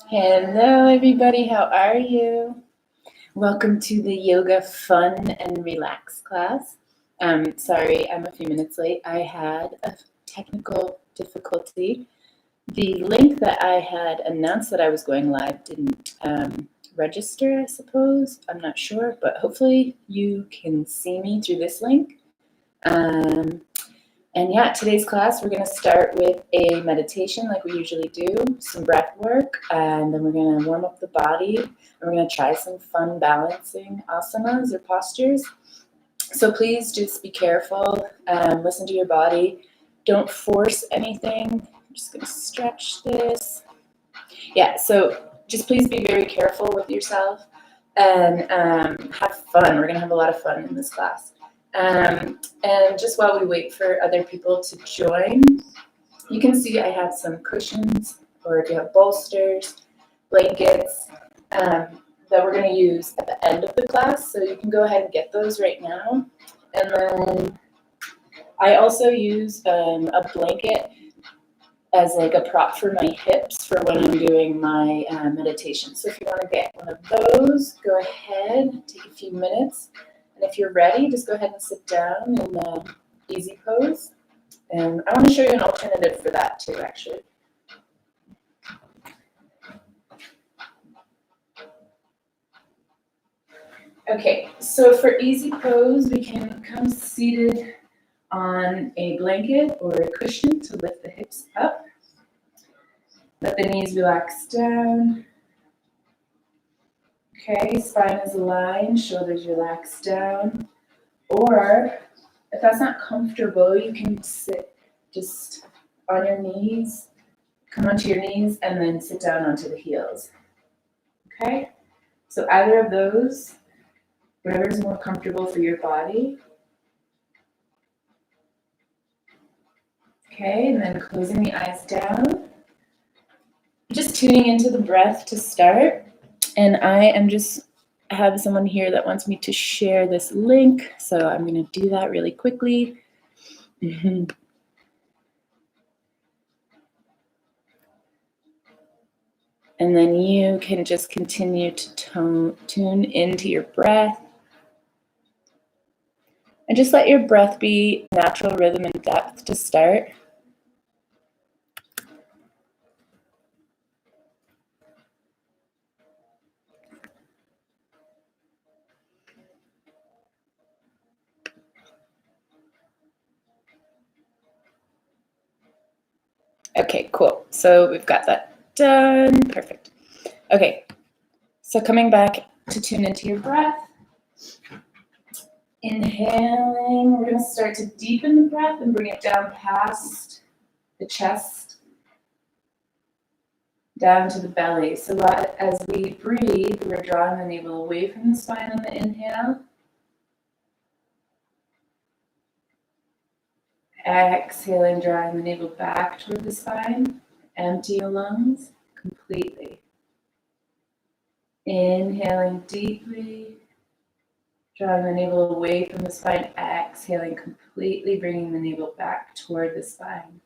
Hello, everybody. How are you? Welcome to the Yoga Fun and Relax class. Sorry, I'm a few minutes late. I had a technical difficulty. The link that I had announced that I was going live didn't register, I suppose. I'm not sure, but hopefully you can see me through this link. And yeah, today's class, we're going to start with a meditation like we usually do, some breath work, and then we're going to warm up the body. And we're going to try some fun balancing asanas or postures. So please just be careful, listen to your body. Don't force anything. I'm just going to stretch this. Yeah, so just please be very careful with yourself and have fun. We're going to have a lot of fun in this class. And just while we wait for other people to join, you can see I have some cushions, or if you have bolsters, blankets, that we're going to use at the end of the class. So you can go ahead and get those right now. And then I also use a blanket as like a prop for my hips for when I'm doing my meditation. So if you want to get one of those, go ahead, take a few minutes. And if you're ready, just go ahead and sit down in the easy pose. And I want to show you an alternative for that too, actually. Okay, so for easy pose, we can come seated on a blanket or a cushion to lift the hips up. Let the knees relax down. Okay, spine is aligned, shoulders relax down. Or if that's not comfortable, you can sit just on your knees, come onto your knees, and then sit down onto the heels. Okay? So either of those, whatever is more comfortable for your body. Okay, and then closing the eyes down. Just tuning into the breath to start. And I have someone here that wants me to share this link, so I'm going to do that really quickly. And then you can just continue to tune into your breath. And just let your breath be natural rhythm and depth to start. Okay, cool. So we've got that done. Perfect. Okay, so coming back to tune into your breath. Inhaling, we're going to start to deepen the breath and bring it down past the chest, down to the belly. So as we breathe, we're drawing the navel away from the spine on the inhale. Exhaling, drawing the navel back toward the spine. Empty your lungs completely. Inhaling deeply, drawing the navel away from the spine. Exhaling completely, bringing the navel back toward the spine.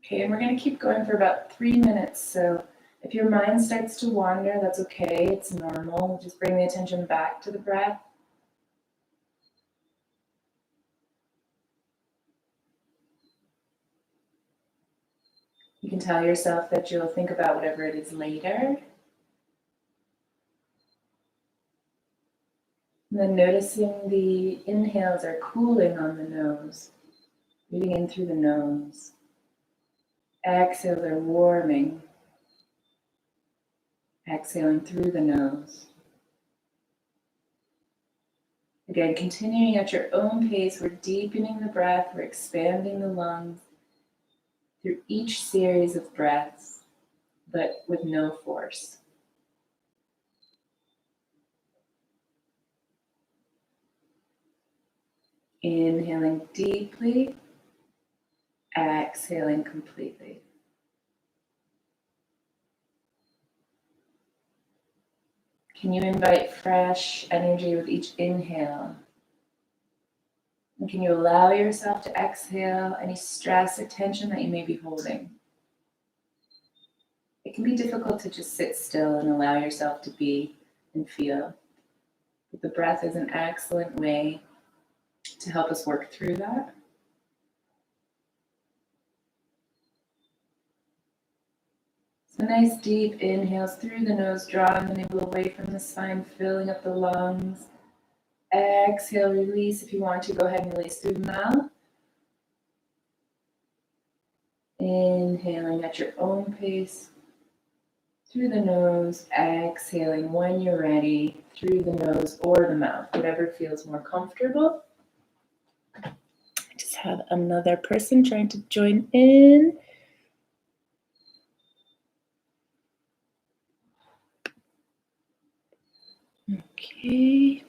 Okay, and we're going to keep going for about 3 minutes. So if your mind starts to wander, that's okay. It's normal. Just bring the attention back to the breath. You can tell yourself that you'll think about whatever it is later. And then noticing the inhales are cooling on the nose, breathing in through the nose. Exhales are warming. Exhaling through the nose. Again, continuing at your own pace, we're deepening the breath, we're expanding the lungs through each series of breaths, but with no force. Inhaling deeply, exhaling completely. Can you invite fresh energy with each inhale And can you allow yourself to exhale any stress or tension that you may be holding? It can be difficult to just sit still and allow yourself to be and feel. But the breath is an excellent way to help us work through that. So nice deep inhales through the nose, drawing the navel away from the spine, filling up the lungs. Exhale, release. If you want to, go ahead and release through the mouth. Inhaling at your own pace through the nose, exhaling when you're ready through the nose or the mouth, whatever feels more comfortable. I just have another person trying to join in. Okay.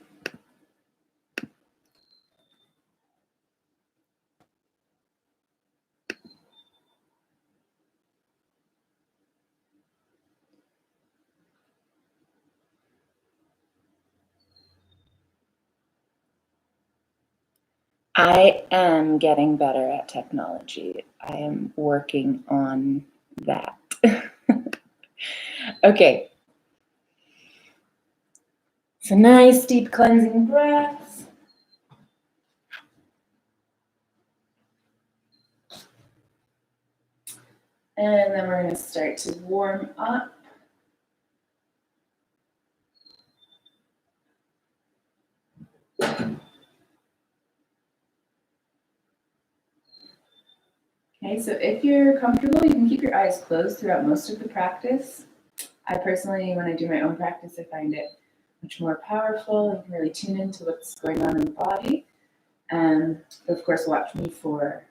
I am getting better at technology. I am working on that. Okay. So nice deep cleansing breaths. And then we're going to start to warm up. Okay, so if you're comfortable, you can keep your eyes closed throughout most of the practice. I personally, when I do my own practice, I find it much more powerful. You can really tune into what's going on in the body. And of course, watch me for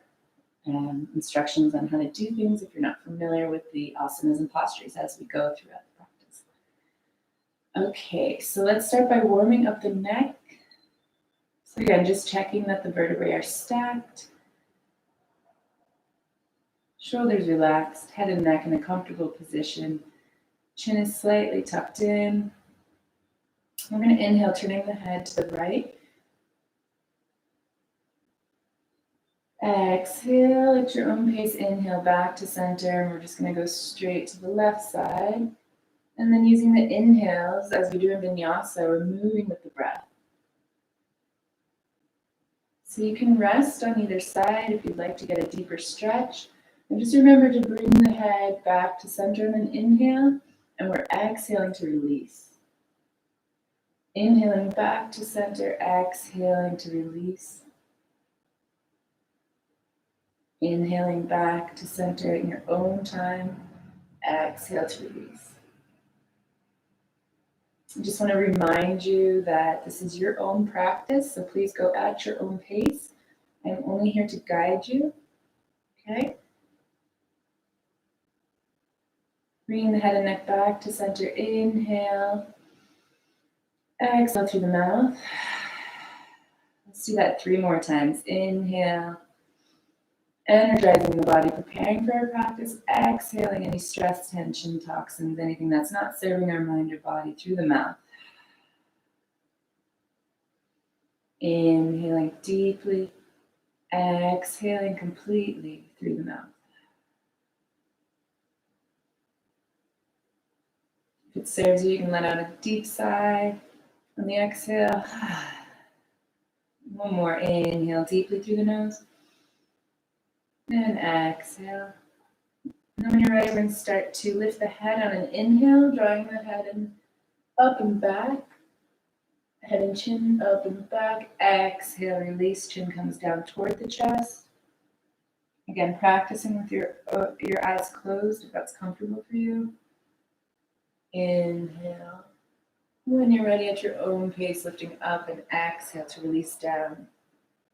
instructions on how to do things if you're not familiar with the asanas and postures as we go throughout the practice. Okay, so let's start by warming up the neck. So again, just checking that the vertebrae are stacked. Shoulders relaxed, head and neck in a comfortable position. Chin is slightly tucked in. We're going to inhale, turning the head to the right. Exhale at your own pace, inhale back to center, and we're just going to go straight to the left side. And then using the inhales, as we do in vinyasa, we're moving with the breath. So you can rest on either side if you'd like to get a deeper stretch. And just remember to bring the head back to center and then inhale, and we're exhaling to release. Inhaling back to center, exhaling to release. Inhaling back to center in your own time, exhale to release. I just want to remind you that this is your own practice, so please go at your own pace. I'm only here to guide you, okay? Bringing the head and neck back to center, inhale. Exhale through the mouth. Let's do that 3 more times. Inhale. Energizing the body, preparing for our practice. Exhaling any stress, tension, toxins, anything that's not serving our mind or body through the mouth. Inhaling deeply. Exhaling completely through the mouth. If it serves you, you can let out a deep sigh on the exhale. One more. Inhale deeply through the nose. And exhale. And then when you're ready, we're going to start to lift the head on an inhale, drawing the head up and back. Head and chin up and back. Exhale, release. Chin comes down toward the chest. Again, practicing with your eyes closed if that's comfortable for you. Inhale. When you're ready at your own pace, lifting up, and exhale to release down.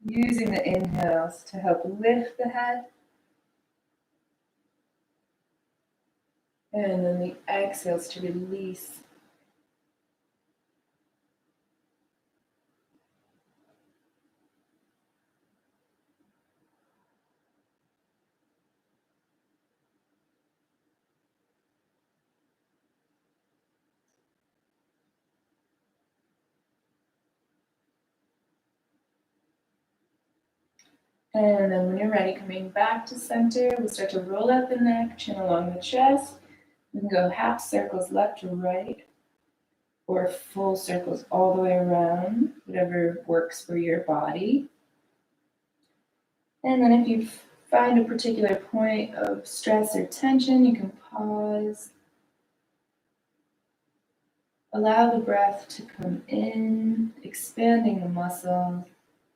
Using the inhales to help lift the head. And then the exhales to release. And then when you're ready, coming back to center, we'll start to roll out the neck, chin along the chest. We can go half circles left to right, or full circles all the way around, whatever works for your body. And then if you find a particular point of stress or tension, you can pause. Allow the breath to come in, expanding the muscles,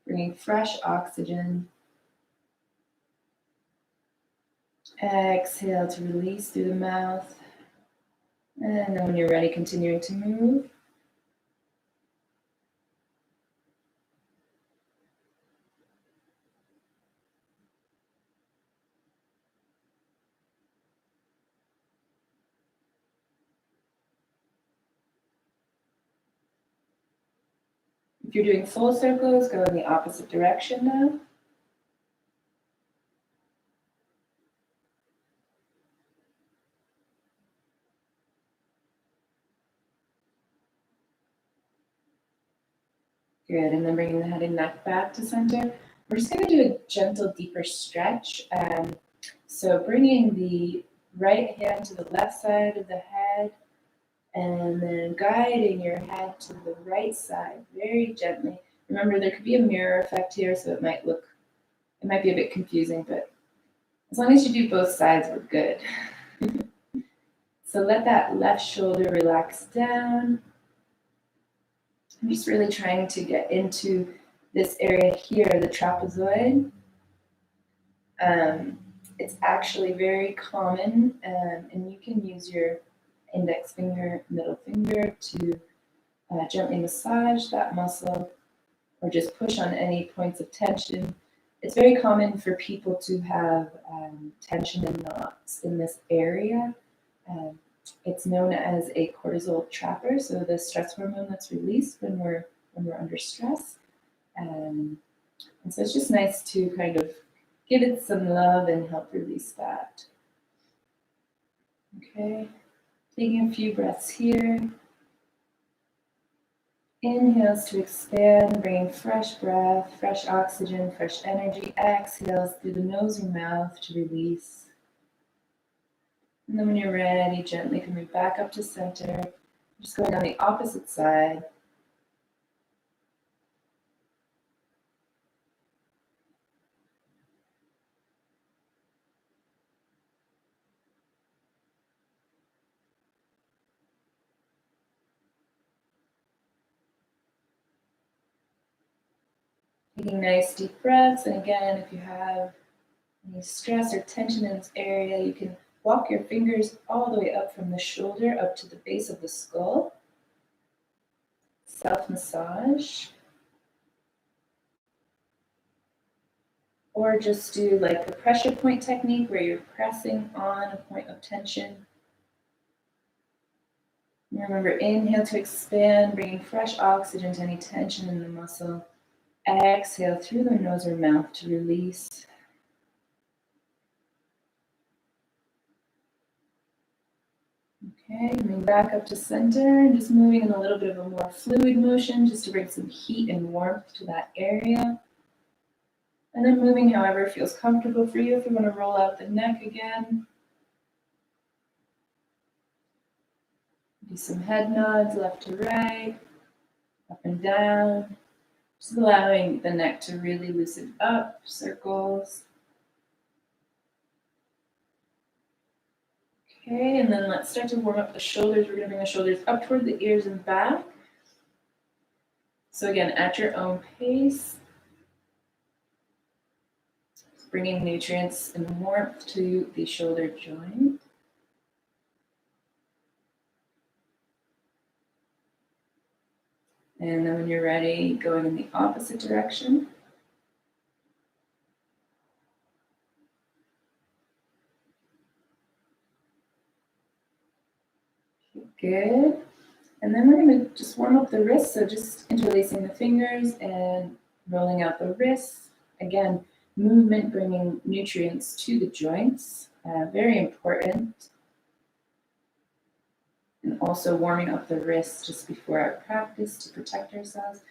bringing fresh oxygen. Exhale to release through the mouth. And then when you're ready, continuing to move. If you're doing full circles, go in the opposite direction now. Good, and then bringing the head and neck back to center. We're just going to do a gentle, deeper stretch. So bringing the right hand to the left side of the head, and then guiding your head to the right side very gently. Remember, there could be a mirror effect here, so it might be a bit confusing, but as long as you do both sides, we're good. So let that left shoulder relax down. I'm just really trying to get into this area here, the trapezoid. It's actually very common, and you can use your index finger, middle finger to gently massage that muscle or just push on any points of tension. It's very common for people to have tension and knots in this area. It's known as a cortisol trapper, so the stress hormone that's released when we're under stress. And so it's just nice to kind of give it some love and help release that. Okay, taking a few breaths here. Inhales to expand, bringing fresh breath, fresh oxygen, fresh energy. Exhales through the nose and mouth to release. And then when you're ready, gently coming back up to center. Just going on the opposite side. Taking nice deep breaths. And again, if you have any stress or tension in this area, you can walk your fingers all the way up from the shoulder up to the base of the skull. Self-massage. Or just do like the pressure point technique where you're pressing on a point of tension. And remember, inhale to expand, bringing fresh oxygen to any tension in the muscle. Exhale through the nose or mouth to release. Okay, coming back up to center and just moving in a little bit of a more fluid motion just to bring some heat and warmth to that area. And then moving however feels comfortable for you. If you want to roll out the neck again. Do some head nods left to right, up and down. Just allowing the neck to really loosen up, circles. Okay, and then let's start to warm up the shoulders. We're going to bring the shoulders up toward the ears and back. So again, at your own pace. Bringing nutrients and warmth to the shoulder joint. And then when you're ready, going in the opposite direction. Good. And then we're going to just warm up the wrists. So just interlacing the fingers and rolling out the wrists. Again, movement bringing nutrients to the joints. Very important. And also warming up the wrists just before our practice to protect ourselves.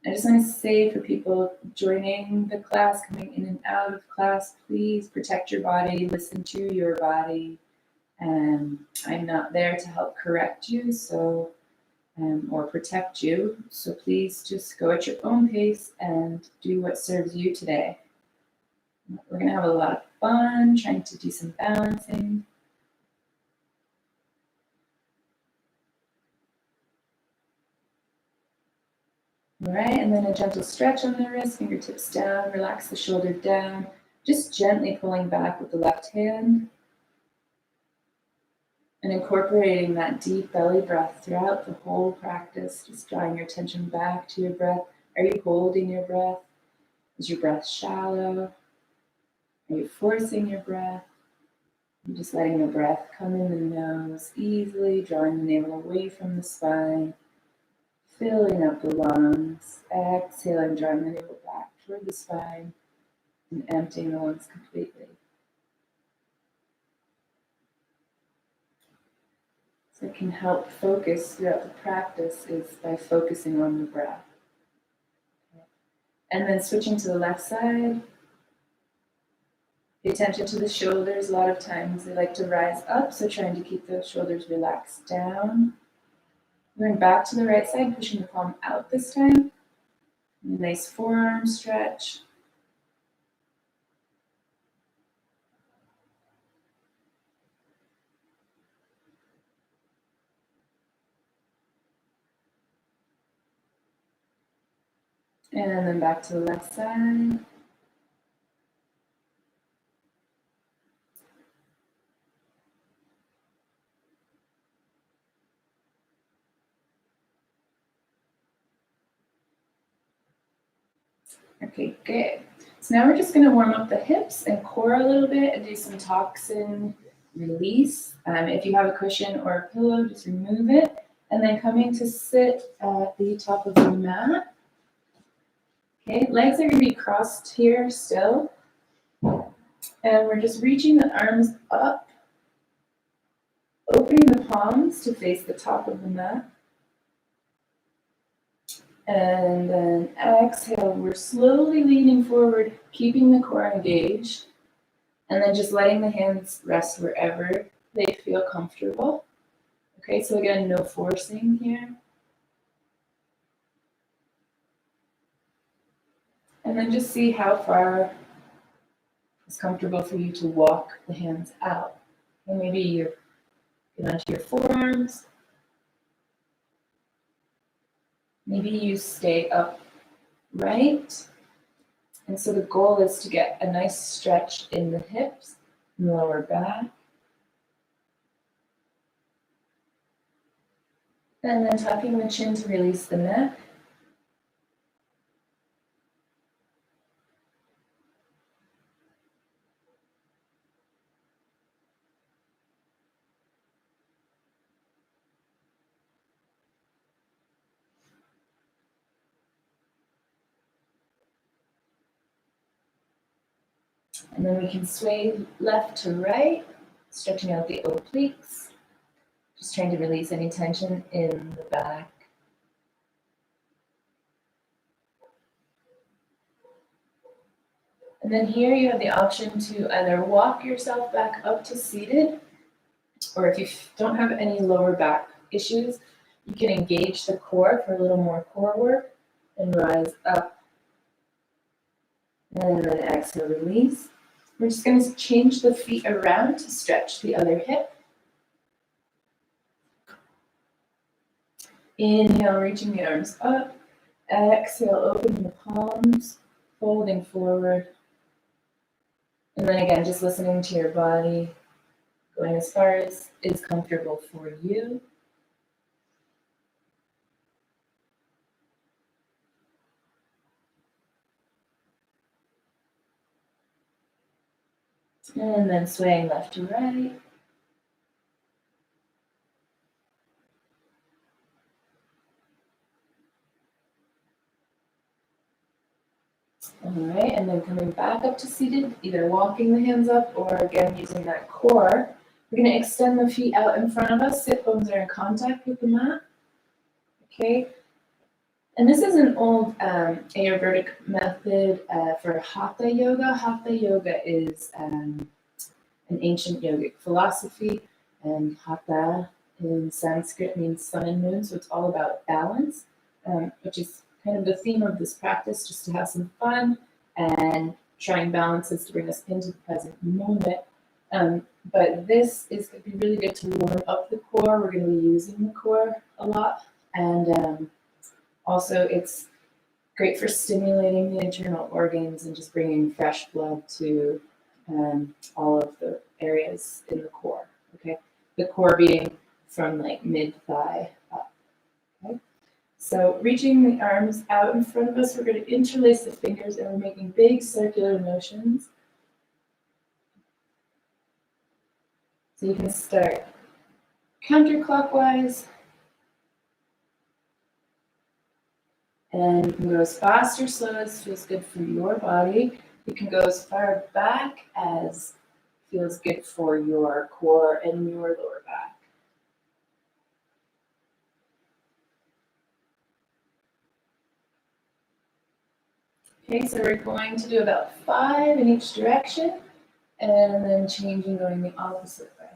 I just want to say for people joining the class, coming in and out of class, please protect your body, listen to your body. I'm not there to help correct you, so or protect you. So please just go at your own pace and do what serves you today. We're gonna have a lot of fun trying to do some balancing. All right, and then a gentle stretch on the wrist, fingertips down, relax the shoulder down, just gently pulling back with the left hand. And incorporating that deep belly breath throughout the whole practice, just drawing your attention back to your breath. Are you holding your breath? Is your breath shallow? Are you forcing your breath? You're just letting the breath come in the nose easily, drawing the navel away from the spine, filling up the lungs. Exhaling, drawing the navel back toward the spine and emptying the lungs completely. So it can help focus throughout the practice is by focusing on the breath. Okay. And then switching to the left side. Pay attention to the shoulders. A lot of times they like to rise up, so trying to keep those shoulders relaxed down. Going back to the right side, pushing the palm out this time. Nice forearm stretch. And then back to the left side. Okay, good. So now we're just going to warm up the hips and core a little bit and do some toxin release. If you have a cushion or a pillow, just remove it. And then coming to sit at the top of the mat. Okay, legs are going to be crossed here still. And we're just reaching the arms up, opening the palms to face the top of the mat. And then exhale, we're slowly leaning forward, keeping the core engaged. And then just letting the hands rest wherever they feel comfortable. Okay, so again, no forcing here. And then just see how far it's comfortable for you to walk the hands out. And maybe you get onto your forearms. Maybe you stay upright. And so the goal is to get a nice stretch in the hips and lower back. And then tucking the chin to release the neck. And then we can sway left to right, stretching out the obliques. Just trying to release any tension in the back. And then here you have the option to either walk yourself back up to seated, or if you don't have any lower back issues, you can engage the core for a little more core work and rise up. And then exhale, release. We're just going to change the feet around to stretch the other hip. Inhale, reaching the arms up. Exhale, opening the palms, folding forward. And then again, just listening to your body, going as far as is comfortable for you. And then swaying left to right. All right, and then coming back up to seated, either walking the hands up or again using that core. We're going to extend the feet out in front of us. Sit bones are in contact with the mat. Okay. And this is an old Ayurvedic method for Hatha Yoga. Hatha Yoga is an ancient yogic philosophy, and Hatha in Sanskrit means sun and moon, so it's all about balance, which is kind of the theme of this practice, just to have some fun and trying balances to bring us into the present moment. But this is going to be really good to warm up the core. We're going to be using the core a lot, and also it's great for stimulating the internal organs and just bringing fresh blood to all of the areas in the core. Okay, the core being from like mid thigh up. Okay, so reaching the arms out in front of us, we're going to interlace the fingers and we're making big circular motions. So you can start counterclockwise and you can go as fast or slow as feels good for your body. You can go as far back as feels good for your core and your lower back. Okay, so we're going to do about 5 in each direction and then changing, going the opposite way.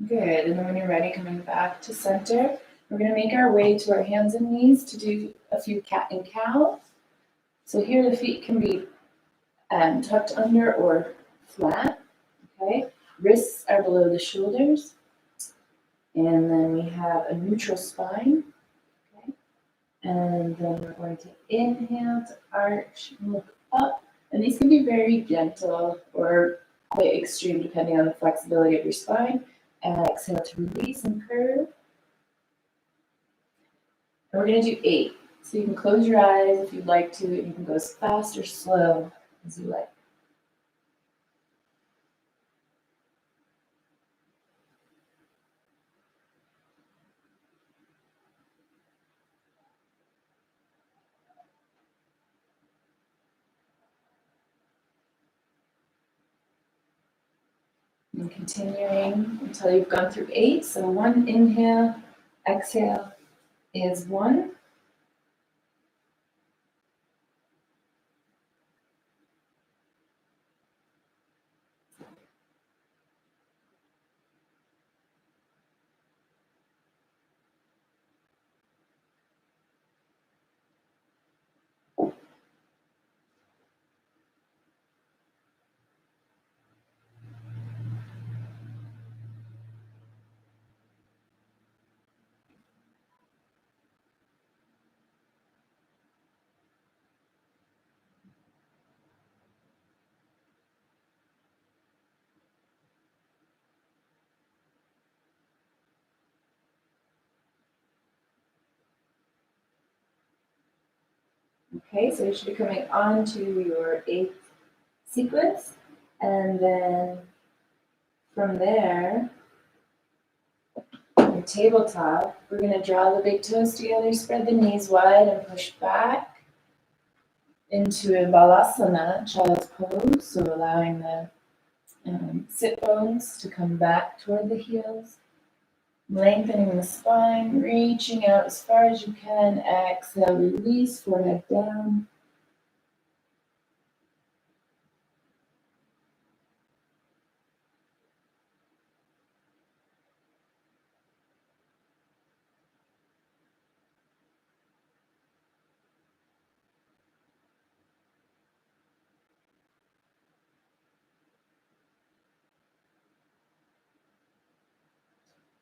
Good, and then when you're ready, coming back to center, we're going to make our way to our hands and knees to do a few cat and cow. So here the feet can be tucked under or flat, okay? Wrists are below the shoulders. And then we have a neutral spine, okay? And then we're going to inhale to arch and look up. And these can be very gentle or quite extreme depending on the flexibility of your spine. Exhale to release and curve. And we're going to do 8. So you can close your eyes if you'd like to, and you can go as fast or slow as you like. And continuing until you've gone through 8. So 1 inhale, exhale is 1. Okay, so you should be coming on to your 8th sequence, and then from there, your tabletop, we're going to draw the big toes together, spread the knees wide, and push back into a balasana, child's pose, so allowing the sit bones to come back toward the heels, lengthening the spine, reaching out as far as you can. Exhale, release, forehead down.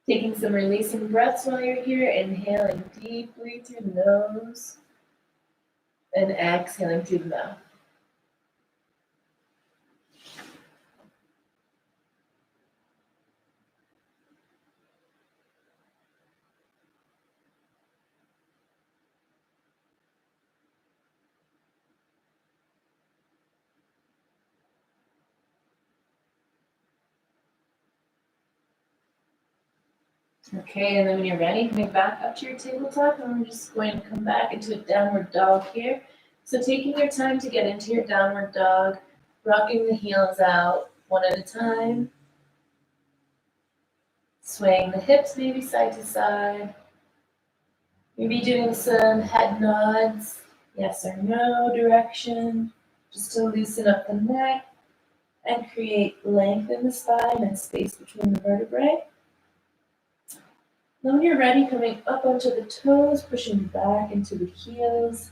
Taking some releasing breaths while you're here, inhaling deeply through the nose and exhaling through the mouth. Okay, and then when you're ready, coming back up to your tabletop, and we're just going to come back into a downward dog here. So taking your time to get into your downward dog, rocking the heels out one at a time, swaying the hips maybe side to side, maybe doing some head nods, yes or no direction, just to loosen up the neck and create length in the spine and space between the vertebrae. Then when you're ready, coming up onto the toes, pushing back into the heels.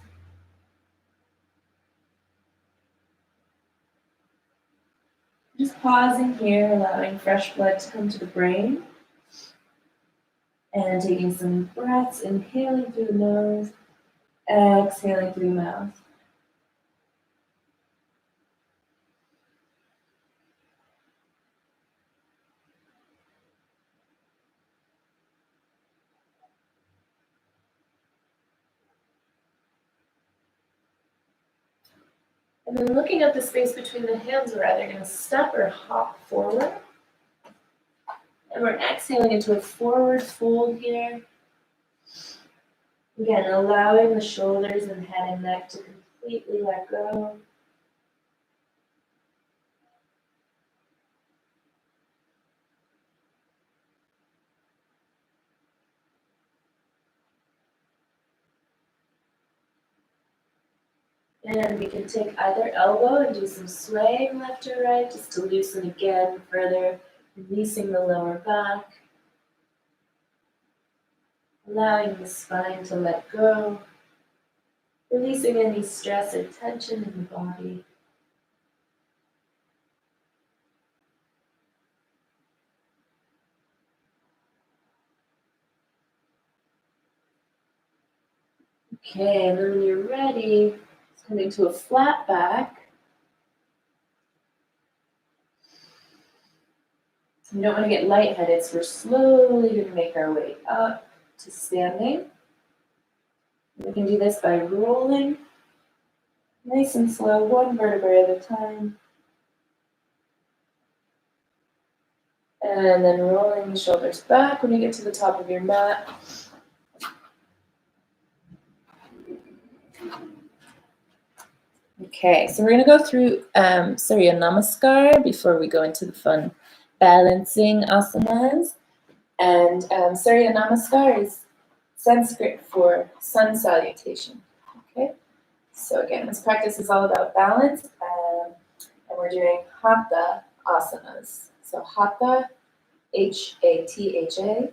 Just pausing here, allowing fresh blood to come to the brain. And taking some breaths, inhaling through the nose, exhaling through the mouth. And then looking at the space between the hands, we're either going to step or hop forward. And we're exhaling into a forward fold here. Again, allowing the shoulders and head and neck to completely let go. And we can take either elbow and do some swaying left or right, just to loosen again further, releasing the lower back. Allowing the spine to let go, releasing any stress or tension in the body. Okay, and then when you're ready, coming to a flat back. You don't want to get lightheaded, so we're slowly going to make our way up to standing. We can do this by rolling, nice and slow, one vertebrae at a time. And then rolling the shoulders back when you get to the top of your mat. Okay, so we're going to go through Surya Namaskar before we go into the fun balancing asanas. And Surya Namaskar is Sanskrit for sun salutation. Okay, so again, this practice is all about balance, and we're doing Hatha asanas. So Hatha, Hatha,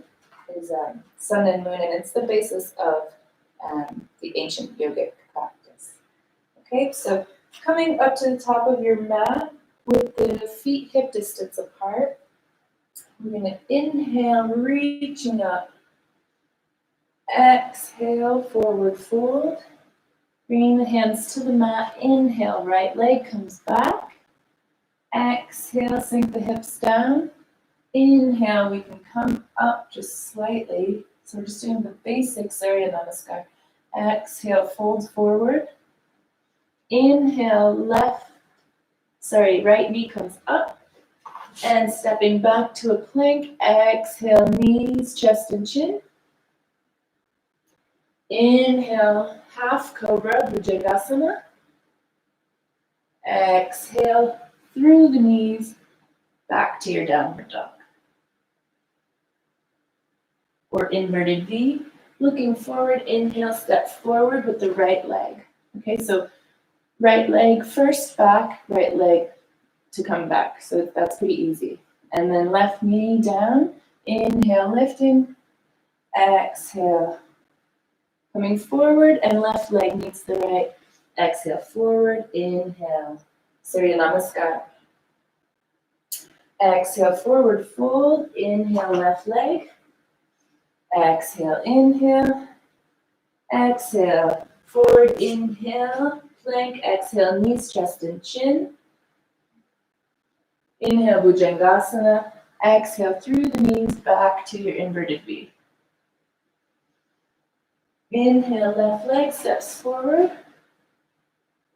is sun and moon, and it's the basis of the ancient yogic practice. Okay, so coming up to the top of your mat with the feet hip distance apart, we're going to inhale, reaching up. Exhale, forward fold. Bringing the hands to the mat. Inhale, right leg comes back. Exhale, sink the hips down. Inhale, we can come up just slightly. So we're just doing the basic Surya Namaskar. Exhale, fold forward. Inhale, right knee comes up. And stepping back to a plank. Exhale, knees, chest and chin. Inhale, half cobra, Bhujangasana. Exhale, through the knees, back to your downward dog. Or inverted V. Looking forward, inhale, step forward with the right leg. Okay, so right leg first back, right leg to come back. So that's pretty easy. And then left knee down. Inhale, lifting. Exhale, coming forward, and left leg meets the right. Exhale, forward, inhale. Surya Namaskar. Exhale, forward fold. Inhale, left leg. Exhale, inhale. Exhale, forward, inhale. Plank, exhale, knees, chest, and chin. Inhale, Bhujangasana. Exhale, through the knees, back to your inverted V. Inhale, left leg steps forward.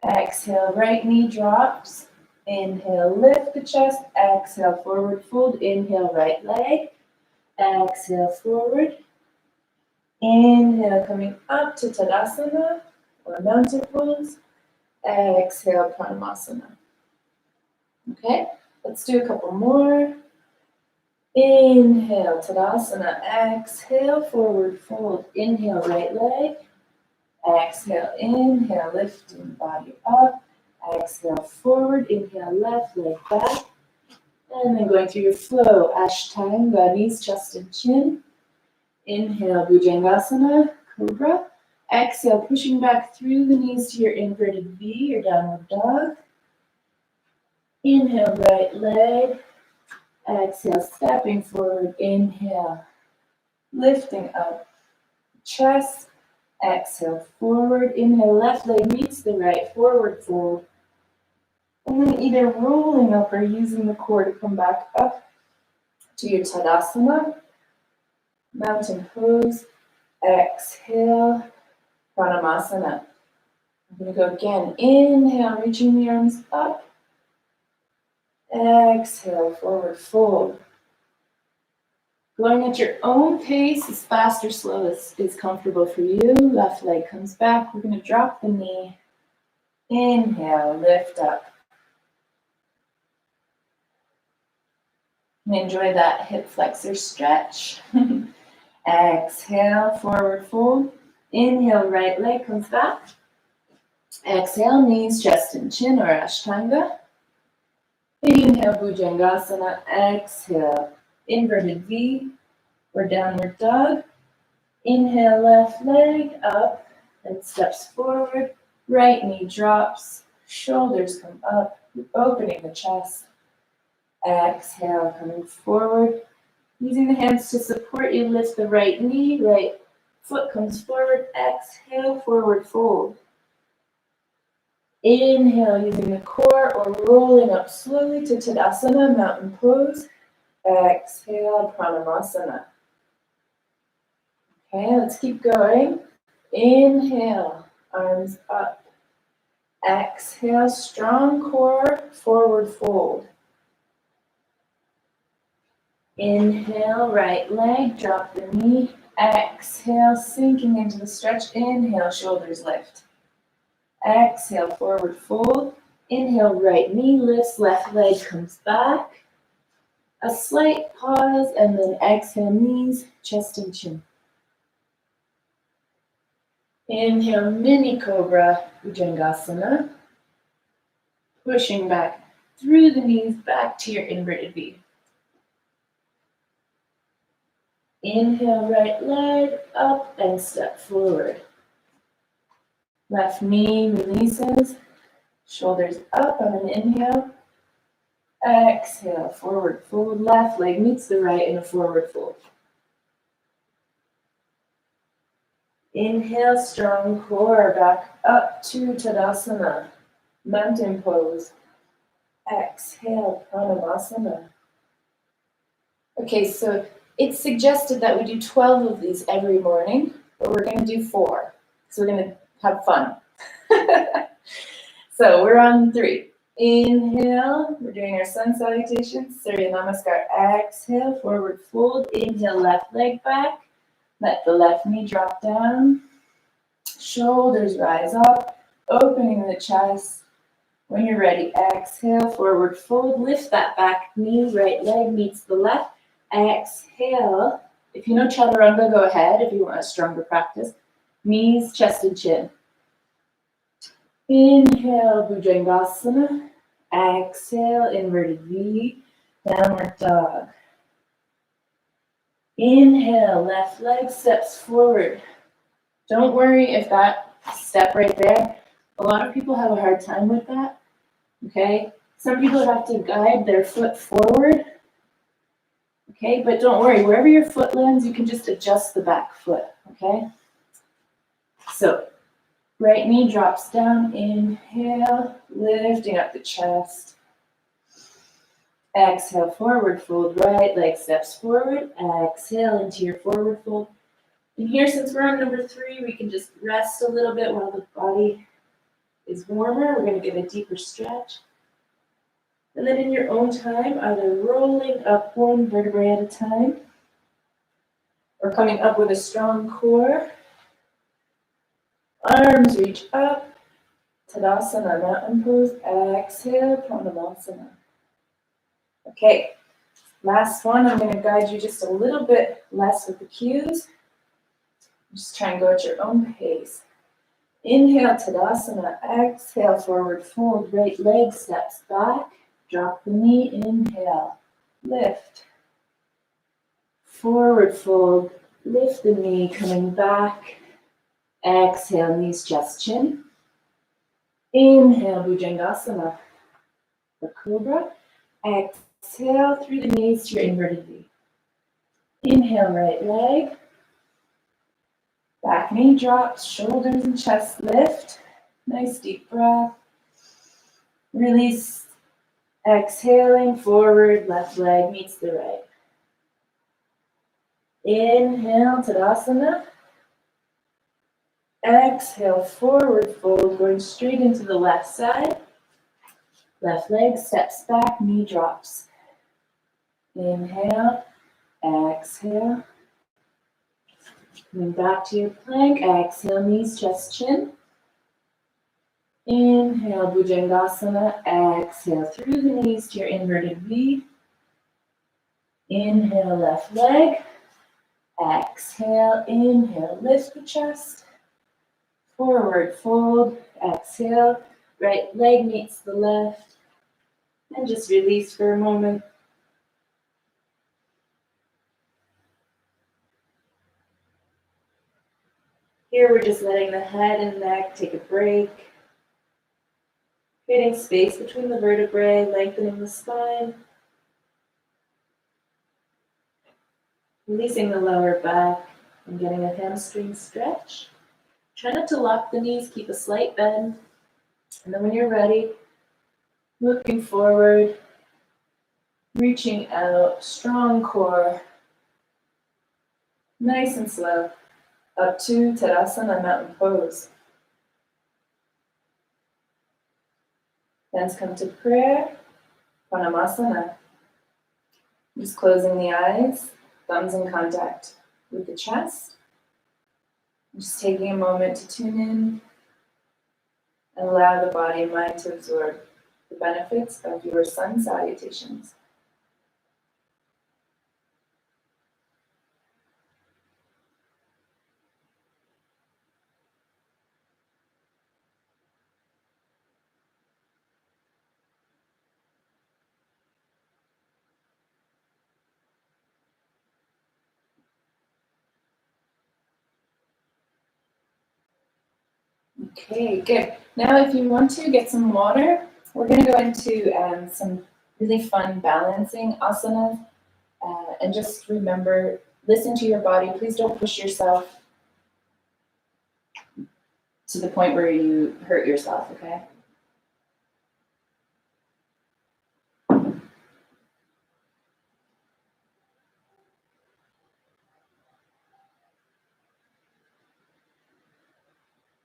Exhale, right knee drops. Inhale, lift the chest. Exhale, forward fold. Inhale, right leg. Exhale forward. Inhale, coming up to Tadasana or mountain pose. Exhale, Pranayama. Okay, let's do a couple more. Inhale, Tadasana. Exhale, forward fold. Inhale, right leg. Exhale, inhale, lifting the body up. Exhale, forward. Inhale, left leg back. And then going through your flow, Ashtanga, knees, chest, and chin. Inhale, Bhujangasana, Cobra. Exhale, pushing back through the knees to your inverted V or downward dog. Inhale, right leg. Exhale, stepping forward. Inhale, lifting up, chest. Exhale, forward. Inhale, left leg meets the right, forward fold. And then either rolling up or using the core to come back up to your Tadasana, mountain pose. Exhale, Pranayama. I'm going to go again. Inhale, reaching the arms up. Exhale, forward fold. Going at your own pace, as fast or slow as is comfortable for you. Left leg comes back. We're going to drop the knee. Inhale, lift up. And enjoy that hip flexor stretch. Exhale, forward fold. Inhale, right leg comes back. Exhale, knees, chest, and chin or Ashtanga. Inhale, Bhujangasana. Exhale, inverted V or downward dog. Inhale, left leg up and steps forward. Right knee drops, shoulders come up, opening the chest. Exhale, coming forward. Using the hands to support you, lift the right knee, right foot comes forward. Exhale, forward fold. Inhale, using the core or rolling up slowly to Tadasana, mountain pose. Exhale, Pranayama. Okay, let's keep going. Inhale, arms up. Exhale, strong core, forward fold. Inhale, right leg, drop the knee. Exhale, sinking into the stretch. Inhale, shoulders lift. Exhale, forward fold. Inhale, right knee lifts, left leg comes back. A slight pause, and then exhale, knees, chest, and chin. Inhale, mini cobra, Bhujangasana. Pushing back through the knees, back to your inverted V. Inhale, right leg up and step forward. Left knee releases, shoulders up on an inhale. Exhale, forward fold. Left leg meets the right in a forward fold. Inhale, strong core, back up to Tadasana, mountain pose. Exhale, Pranayama. Okay, so it's suggested that we do 12 of these every morning, but we're going to do 4. So we're going to have fun. So we're on 3. Inhale, we're doing our sun salutation, Surya Namaskar. Exhale, forward fold. Inhale, left leg back. Let the left knee drop down. Shoulders rise up, opening the chest. When you're ready, exhale, forward fold. Lift that back knee, right leg meets the left. Exhale. If you know Chaturanga, go ahead if you want a stronger practice. Knees, chest, and chin. Inhale, Bhujangasana. Exhale, inverted V, downward dog. Inhale, left leg steps forward. Don't worry if that step right there, a lot of people have a hard time with that, okay? Some people have to guide their foot forward, okay? But don't worry, wherever your foot lands, you can just adjust the back foot, okay? So, right knee drops down, inhale, lifting up the chest. Exhale, forward fold, right leg steps forward. Exhale into your forward fold. And here, since we're on number 3, we can just rest a little bit while the body is warmer. We're going to get a deeper stretch. And then in your own time, either rolling up one vertebrae at a time, We're coming up with a strong core. Arms reach up. Tadasana, mountain pose. Exhale, Pranavasana. Okay, last one. I'm going to guide you just a little bit less with the cues. Just try and go at your own pace. Inhale, Tadasana. Exhale, forward fold. Right leg steps back. Drop the knee. Inhale. Lift. Forward fold. Lift the knee, coming back. Exhale, knees just chin. Inhale, Bhujangasana. The Cobra. Exhale through the knees to your inverted V. Inhale, right leg. Back knee drops, shoulders and chest lift. Nice deep breath. Release. Exhaling forward, left leg meets the right. Inhale, Tadasana. Exhale, forward fold, going straight into the left side. Left leg steps back, knee drops. Inhale, exhale. Coming back to your plank, exhale, knees, chest, chin. Inhale, Bhujangasana. Exhale, through the knees to your inverted V. Inhale, left leg. Exhale, inhale, lift the chest. Forward fold, exhale. Right leg meets the left. And just release for a moment. Here we're just letting the head and neck take a break. Creating space between the vertebrae, lengthening the spine. Releasing the lower back and getting a hamstring stretch. Try not to lock the knees, keep a slight bend. And then when you're ready, looking forward, reaching out, strong core. Nice and slow. Up to Tadasana, mountain pose. Hands come to prayer, Pranavasana. Just closing the eyes, thumbs in contact with the chest. Just taking a moment to tune in and allow the body and mind to absorb the benefits of your sun salutations. Okay, good. Now if you want to get some water, we're going to go into some really fun balancing asanas. And just remember, listen to your body. Please don't push yourself to the point where you hurt yourself, okay?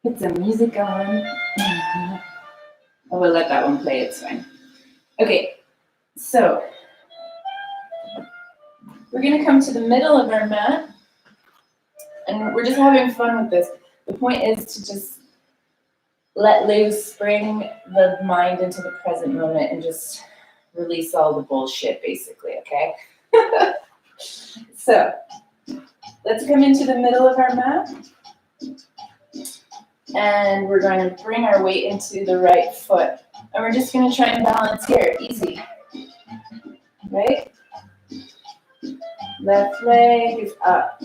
Put some music on. I will let that one play, it's fine. Okay, so we're gonna come to the middle of our mat and we're just having fun with this. The point is to just let loose, bring the mind into the present moment and just release all the bullshit basically, okay? So, let's come into the middle of our mat. And we're going to bring our weight into the right foot. And we're just going to try and balance here, easy. Right? Left leg is up.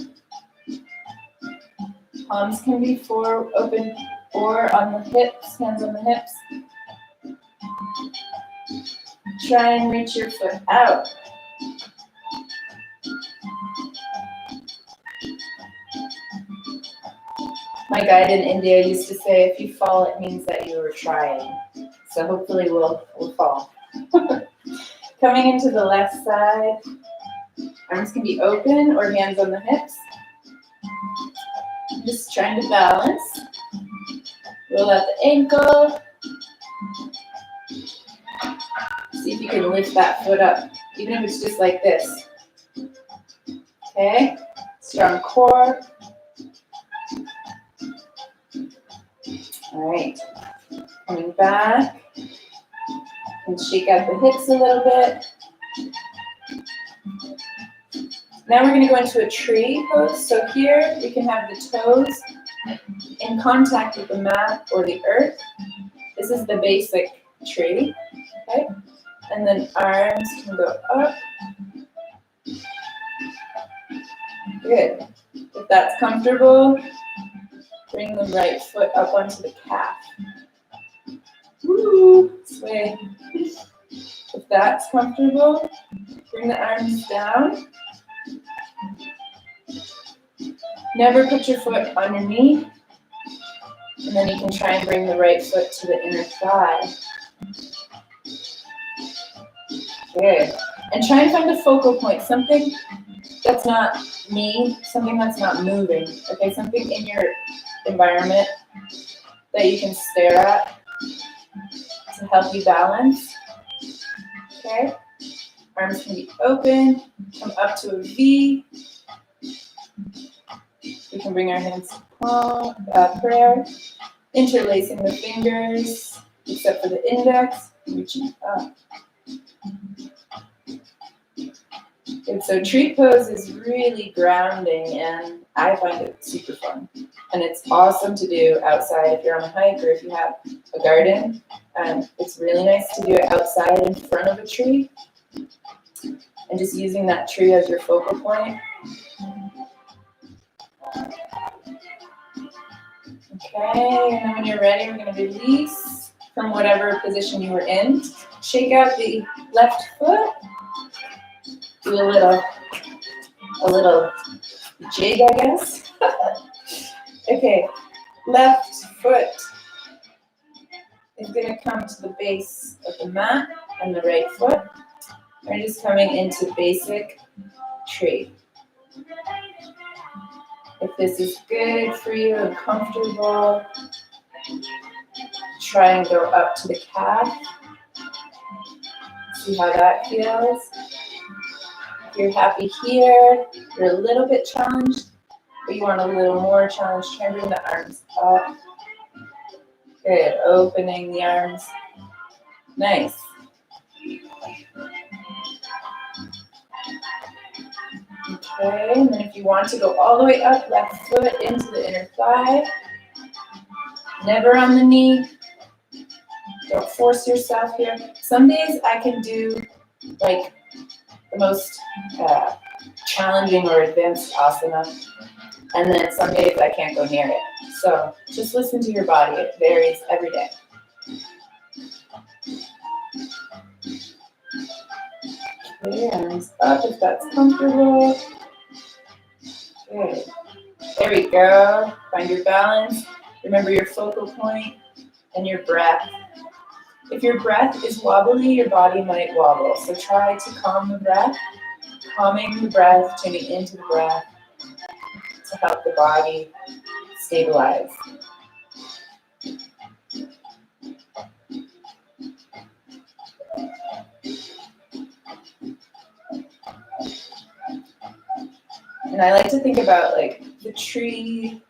Palms can be open or on the hips, hands on the hips. Try and reach your foot out. My guide in India used to say, if you fall, it means that you were trying. So hopefully we'll fall. Coming into the left side, arms can be open or hands on the hips. Just trying to balance. Roll out the ankle. See if you can lift that foot up, even if it's just like this. Okay? Let's strong core. All right, coming back, and shake out the hips a little bit. Now we're going to go into a tree pose. So here we can have the toes in contact with the mat or the earth. This is the basic tree, okay? And then arms can go up. Good. If that's comfortable, bring the right foot up onto the calf. Woo, sway. If that's comfortable, bring the arms down. Never put your foot on your knee. And then you can try and bring the right foot to the inner thigh. Good. And try and find a focal point, something that's not me, something that's not moving. Okay, something in your environment that you can stare at to help you balance. Okay, arms can be open, come up to a V. We can bring our hands to palm, prayer, interlacing the fingers, except for the index, reaching up. And so tree pose is really grounding, and I find it super fun. And it's awesome to do outside if you're on a hike or if you have a garden. It's really nice to do it outside in front of a tree and just using that tree as your focal point. Okay, and then when you're ready, we're going to release from whatever position you were in. Shake out the left foot. Do a little jig, I guess. Okay, left foot is going to come to the base of the mat, and the right foot. We're just coming into basic tree. If this is good for you and comfortable, try and go up to the calf. See how that feels. If you're happy here, you're a little bit challenged, but you want a little more challenge, try and bring the arms up. Good, opening the arms. Nice. Okay, and then if you want to go all the way up, left foot into the inner thigh. Never on the knee. Don't force yourself here. Some days I can do like the most challenging or advanced asana, and then some days I can't go near it. So just listen to your body. It varies every day. Okay, arms up if that's comfortable. Good. There we go. Find your balance. Remember your focal point and your breath. If your breath is wobbly, your body might wobble. So try to calm the breath. Calming the breath, tuning into the breath to help the body stabilize. And I like to think about like the tree,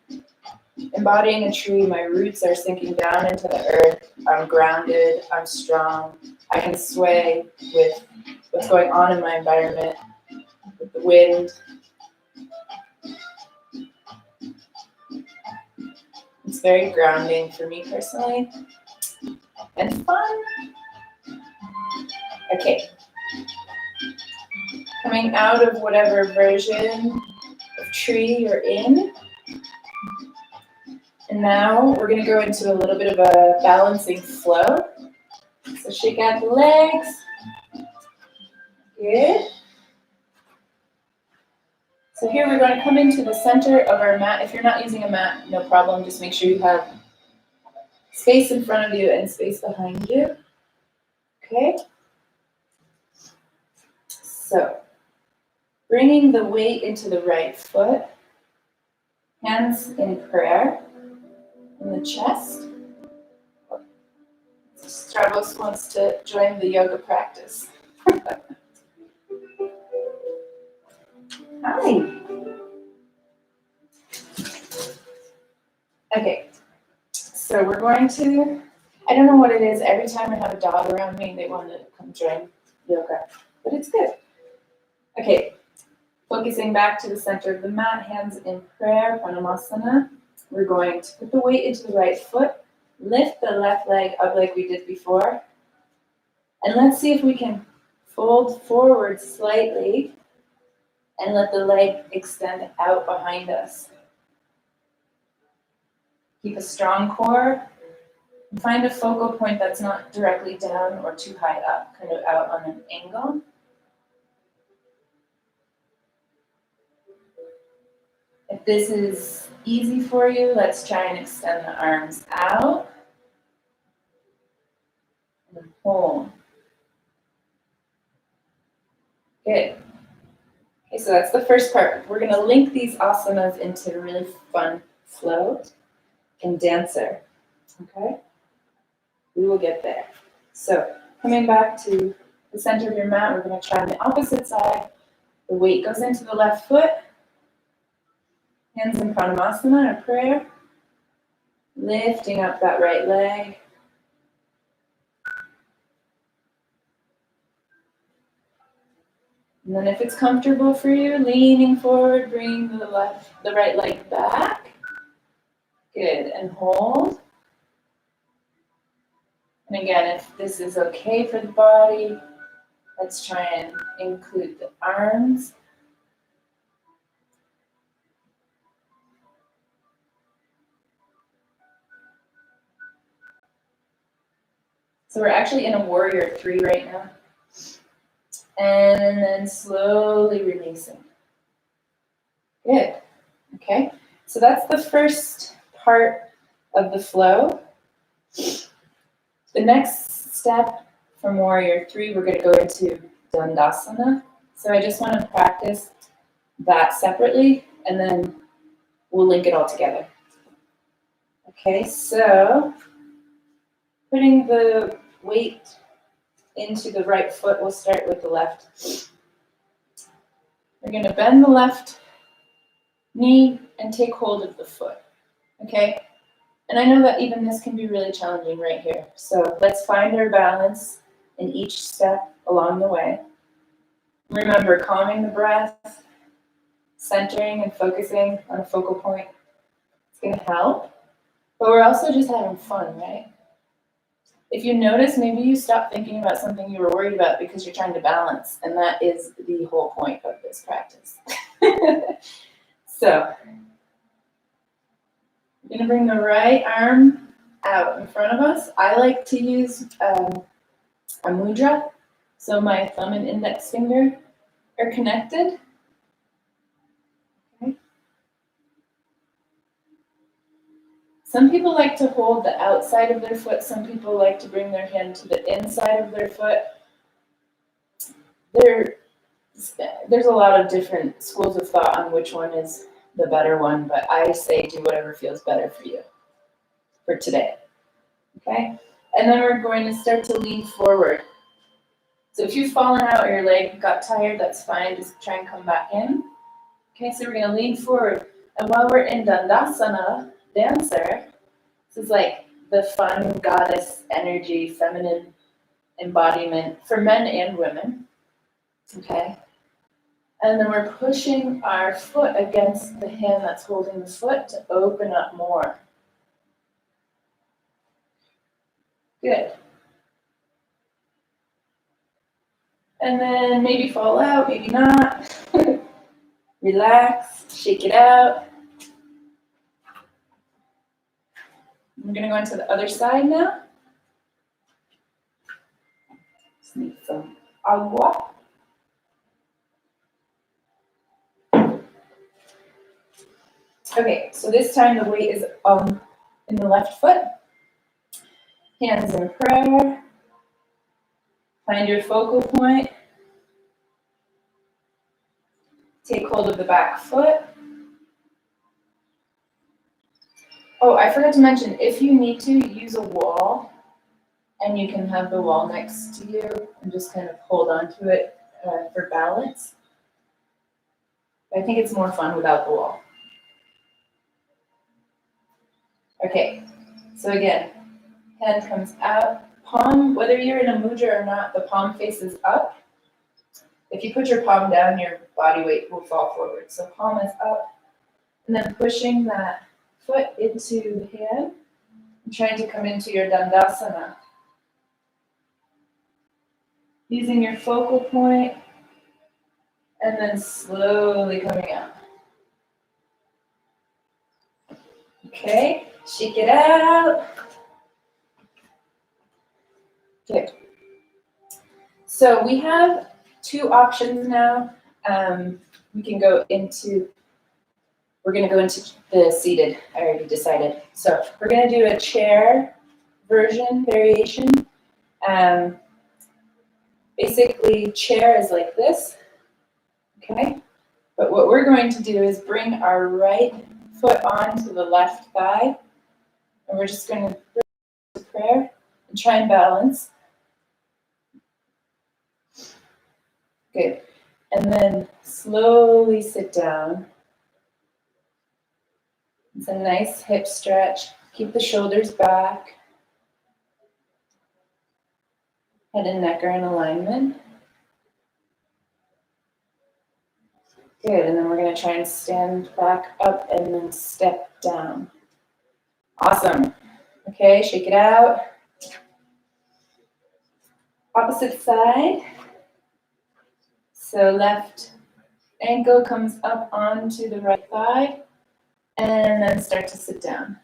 embodying a tree. My roots are sinking down into the earth. I'm grounded, I'm strong. I can sway with what's going on in my environment, with the wind. It's very grounding for me personally and fun. Okay. Coming out of whatever version of tree you're in. And now we're going to go into a little bit of a balancing flow. So shake out the legs. Good. So here we're going to come into the center of our mat. If you're not using a mat, no problem. Just make sure you have space in front of you and space behind you. Okay. So bringing the weight into the right foot. Hands in prayer in the chest. Stravos wants to join the yoga practice. Hi. Okay, so we're going to, I don't know what it is, every time I have a dog around me, they want to come join yoga, but it's good. Okay, focusing back to the center of the mat, hands in prayer, Pranamastana. We're going to put the weight into the right foot, lift the left leg up like we did before, and let's see if we can fold forward slightly and let the leg extend out behind us. Keep a strong core and find a focal point that's not directly down or too high up, kind of out on an angle. If this is easy for you, let's try and extend the arms out and hold. Good. Okay, so that's the first part. We're going to link these asanas into a really fun flow and dancer. Okay? We will get there. So, coming back to the center of your mat, we're going to try on the opposite side. The weight goes into the left foot. Hands in Pranamastana, or prayer. Lifting up that right leg. And then if it's comfortable for you, leaning forward, bring the right leg back. Good, and hold. And again, if this is okay for the body, let's try and include the arms. So we're actually in a warrior 3 right now. And then slowly releasing. Good. Okay. So that's the first part of the flow. The next step from warrior 3, we're going to go into Dandasana. So I just want to practice that separately, and then we'll link it all together. Okay, so putting the weight into the right foot, we'll start with the left. We're going to bend the left knee and take hold of the foot, okay? And I know that even this can be really challenging right here. So let's find our balance in each step along the way. Remember, calming the breath, centering and focusing on a focal point. It's going to help, but we're also just having fun, right? If you notice, maybe you stop thinking about something you were worried about because you're trying to balance, and that is the whole point of this practice. So, we're going to bring the right arm out in front of us. I like to use a mudra, so my thumb and index finger are connected. Okay. Some people like to hold the outside of their foot. Some people like to bring their hand to the inside of their foot. There's a lot of different schools of thought on which one is the better one, but I say do whatever feels better for you for today. Okay? And then we're going to start to lean forward. So if you've fallen out or your leg got tired, that's fine. Just try and come back in. Okay, so we're going to lean forward. And while we're in Dandasana, dancer, this is like the fun goddess energy, feminine embodiment for men and women. Okay? And then we're pushing our foot against the hand that's holding the foot to open up more. Good. And then maybe fall out, maybe not. Relax, shake it out. We're going to go into the other side now. Just need some agua. Okay, so this time the weight is in the left foot. Hands in prayer. Find your focal point. Take hold of the back foot. Oh, I forgot to mention, if you need to, use a wall, and you can have the wall next to you and just kind of hold on to it for balance. I think it's more fun without the wall. Okay, so again, hand comes out, palm, whether you're in a mudra or not, the palm faces up. If you put your palm down, your body weight will fall forward. So palm is up, and then pushing that foot into the hand, and trying to come into your Dandasana. Using your focal point, and then slowly coming out. Okay, shake it out. Good. So we have two options now. We can go into, we're going to go into the seated. I already decided. So we're going to do a chair version variation. Basically, chair is like this. Okay. But what we're going to do is bring our right foot onto the left thigh, and we're just going to bring it to prayer and try and balance. Good. And then slowly sit down. It's a nice hip stretch. Keep the shoulders back. Head and neck are in alignment. Good, and then we're going to try and stand back up and then step down. Awesome. Okay, shake it out. Opposite side. So left ankle comes up onto the right thigh, and then start to sit down.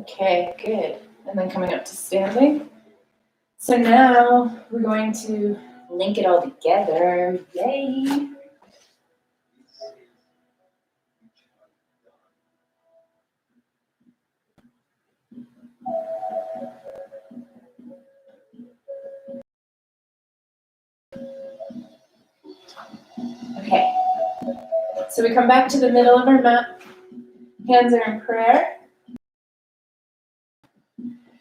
Okay, good. And then coming up to standing. So now we're going to link it all together. Yay! Okay. So we come back to the middle of our mat. Hands are in prayer.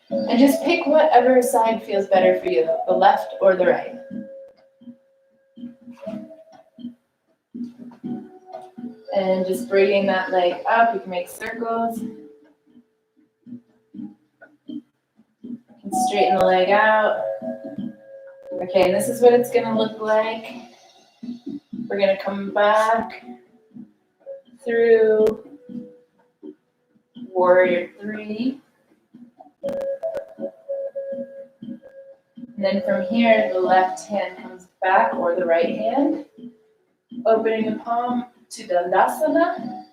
And just pick whatever side feels better for you, the left or the right. And just bringing that leg up, you can make circles. You can straighten the leg out. Okay, and this is what it's gonna look like. We're gonna come back through Warrior 3. And then from here, the left hand comes back, or the right hand, opening the palm to Dandasana.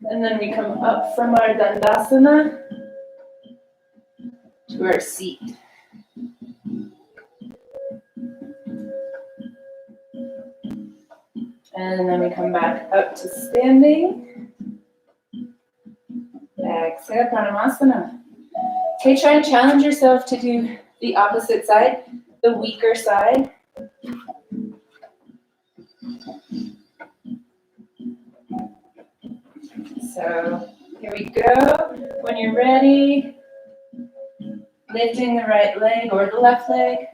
And then we come up from our Dandasana to our seat. And then we come back up to standing. Exhale, Pranamasana. Okay, try and challenge yourself to do the opposite side, the weaker side. So here we go. When you're ready, lifting the right leg or the left leg.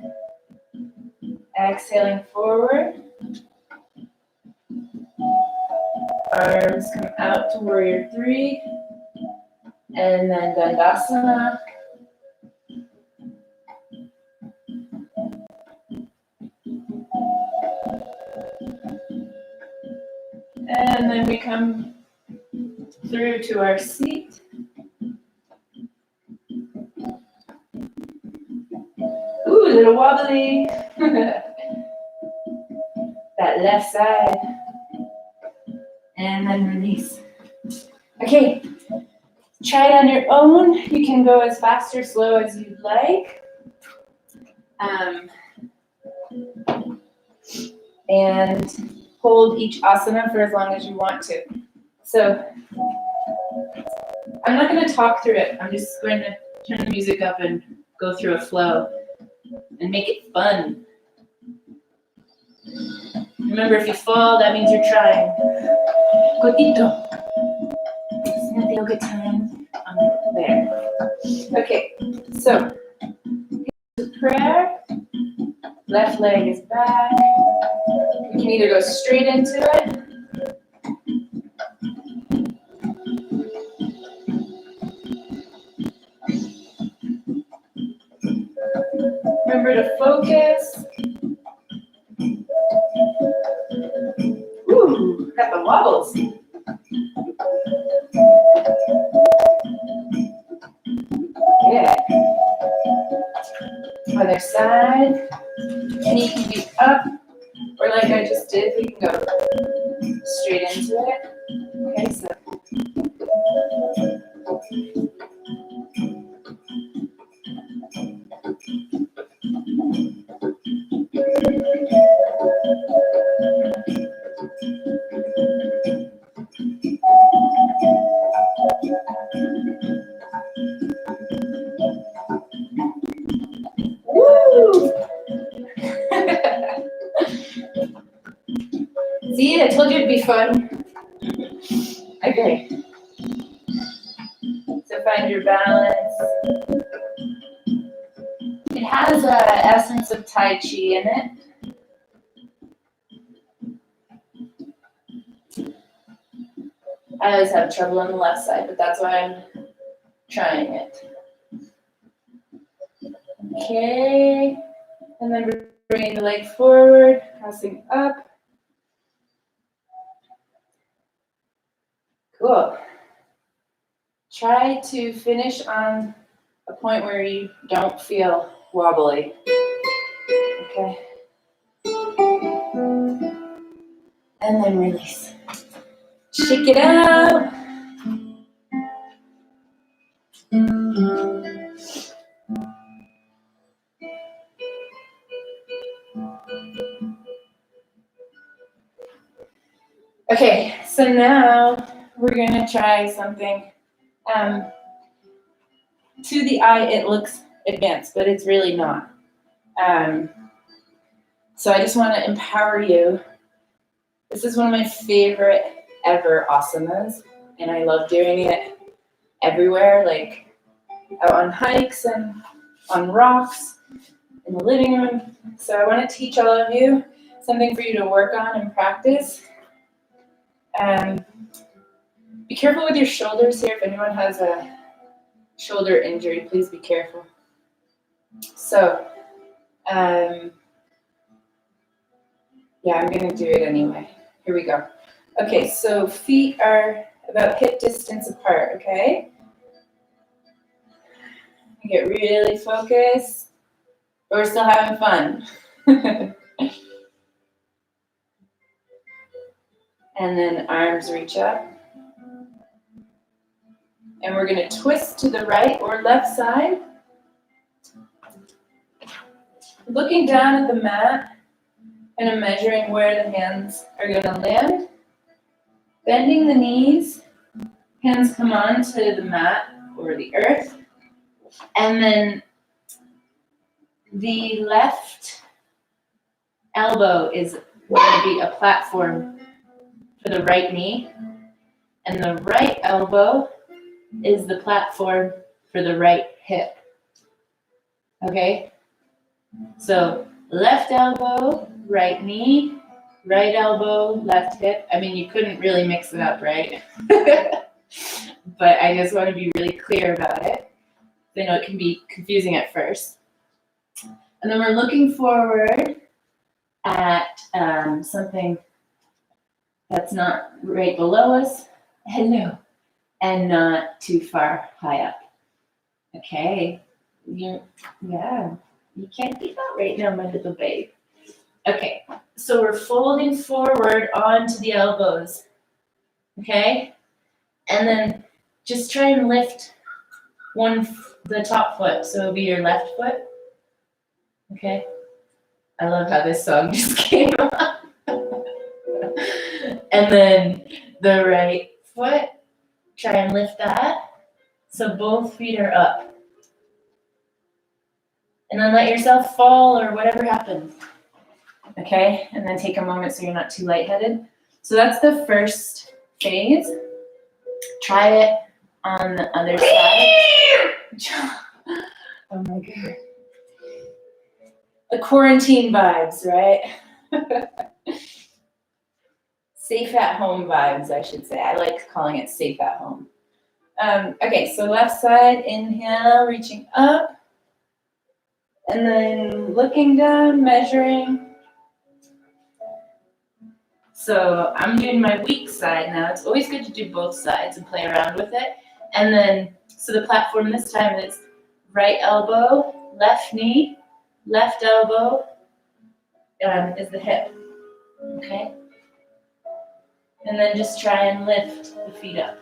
Exhaling forward. Arms come out to Warrior 3. And then Dandasana. And then we come through to our seat. Ooh, a little wobbly. That left side. And then release. Okay. Try it on your own. You can go as fast or slow as you'd like. And hold each asana for as long as you want to. So I'm not going to talk through it. I'm just going to turn the music up and go through a flow and make it fun. Remember, if you fall, that means you're trying. Cotito. Isn't it yoga time? There. Okay, so prayer. Left leg is back. You can either go straight into it. Remember to focus. Ooh, got the wobbles. Yeah. Other side. Knee can be up, or like I just did, we can go straight into it. Okay, so. Woo! See, I told you it'd be fun. Okay. So find your balance. It has an essence of Tai Chi in it. I always have trouble on the left side, but that's why I'm trying it. Okay. And then bringing the leg forward, crossing up. Cool. Try to finish on a point where you don't feel wobbly. Okay. And then release. Shake it out. Okay, so now we're gonna try something. To the eye, it looks advanced, but it's really not. So I just want to empower you. This is one of my favorite ever asanas, and I love doing it everywhere, like out on hikes and on rocks, in the living room. So I want to teach all of you something for you to work on and practice. Be careful with your shoulders here. If anyone has a shoulder injury, please be careful. So, yeah, I'm gonna do it anyway. Here we go. Okay, so feet are about hip distance apart, okay? Get really focused, but we're still having fun. And then arms reach up. And we're gonna twist to the right or left side. Looking down at the mat, and I'm measuring where the hands are gonna land. Bending the knees, hands come onto the mat or the earth. And then the left elbow is going to be a platform for the right knee. And the right elbow is the platform for the right hip. Okay? So left elbow, right knee, right elbow, left hip. I mean, you couldn't really mix it up, right? But I just want to be really clear about it. I know it can be confusing at first. And then we're looking forward at something that's not right below us. Hello. And not too far high up. Okay. You can't keep that right now, my little babe. Okay, so we're folding forward onto the elbows. Okay? And then just try and lift the top foot, so it'll be your left foot. Okay? I love how this song just came up. And then the right foot, try and lift that. So both feet are up. And then let yourself fall or whatever happens. Okay, and then take a moment so you're not too lightheaded. So that's the first phase. Try it on the other side. Oh my God. The quarantine vibes, right? Safe at home vibes, I should say. I like calling it safe at home. Okay, so left side, inhale, reaching up. And then looking down, measuring. So I'm doing my weak side now. It's always good to do both sides and play around with it. And then, so the platform this time is right elbow, left knee, left elbow is the hip, okay? And then just try and lift the feet up.